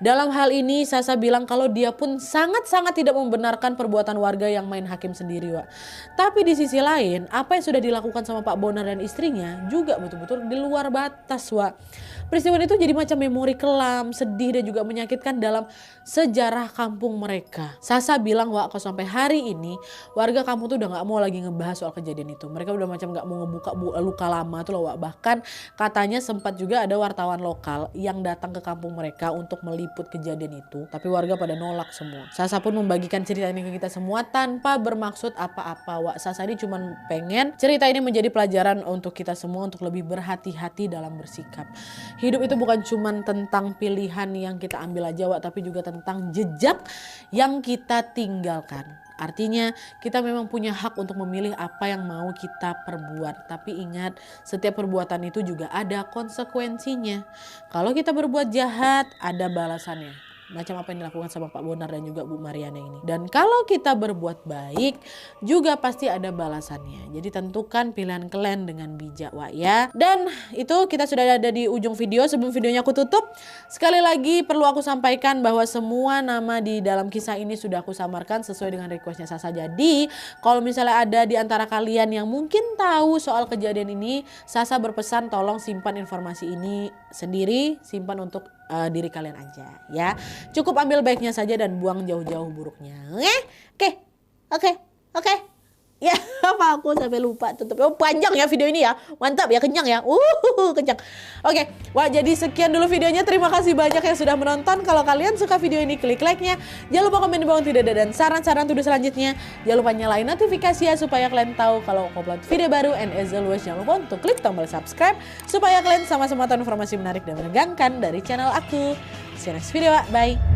Dalam hal ini Sasa bilang kalau dia pun sangat-sangat tidak membenarkan perbuatan warga yang main hakim sendiri Wak. Tapi di sisi lain, apa yang sudah dilakukan sama Pak Bonar dan istrinya juga betul-betul di luar batas Wak. Peristiwa itu jadi macam memori kelam, sedih dan juga menyakitkan dalam sejarah kampung mereka. Sasa bilang Wak, kalau sampai hari ini warga kampung tuh udah gak mau lagi ngebahas soal kejadian itu. Mereka udah macam gak mau ngebuka luka lama tuh loh Wak. Bahkan katanya sempat juga ada wartawan lokal yang datang ke kampung mereka untuk meliput kejadian itu. Tapi warga pada nolak semua. Sasa pun membagikan cerita ini ke kita semua tanpa bermaksud apa-apa Wak. Sasa ini cuma pengen cerita ini menjadi pelajaran untuk kita semua untuk lebih berhati-hati dalam bersikap. Hidup itu bukan cuma tentang pilihan yang kita ambil aja Wak, tapi juga tentang jejak yang kita tinggalkan. Artinya kita memang punya hak untuk memilih apa yang mau kita perbuat. Tapi ingat, setiap perbuatan itu juga ada konsekuensinya. Kalau kita berbuat jahat, ada balasannya. Macam apa yang dilakukan sama Pak Bonar dan juga Bu Mariana ini. Dan kalau kita berbuat baik, juga pasti ada balasannya. Jadi tentukan pilihan kalian dengan bijak Wak ya. Dan itu kita sudah ada di ujung video. Sebelum videonya aku tutup, sekali lagi perlu aku sampaikan bahwa semua nama di dalam kisah ini sudah aku samarkan sesuai dengan requestnya Sasa. Jadi kalau misalnya ada di antara kalian yang mungkin tahu soal kejadian ini, Sasa berpesan tolong simpan informasi ini sendiri, simpan untuk diri kalian aja ya. Cukup ambil baiknya saja dan buang jauh-jauh buruknya. Oke. Ya, apa aku sampai lupa tutup. Oh, panjang ya video ini ya. Mantap ya, kenyang ya. Kenyang. Oke, wah jadi sekian dulu videonya. Terima kasih banyak yang sudah menonton. Kalau kalian suka video ini, klik like-nya. Jangan lupa komen di bawah tidak ada dan saran-saran video selanjutnya. Jangan lupa nyalain notifikasi ya supaya kalian tahu kalau aku upload video baru. And as always, jangan lupa untuk klik tombol subscribe supaya kalian sama-sama tahu informasi menarik dan menegangkan dari channel aku. See you next video, bye.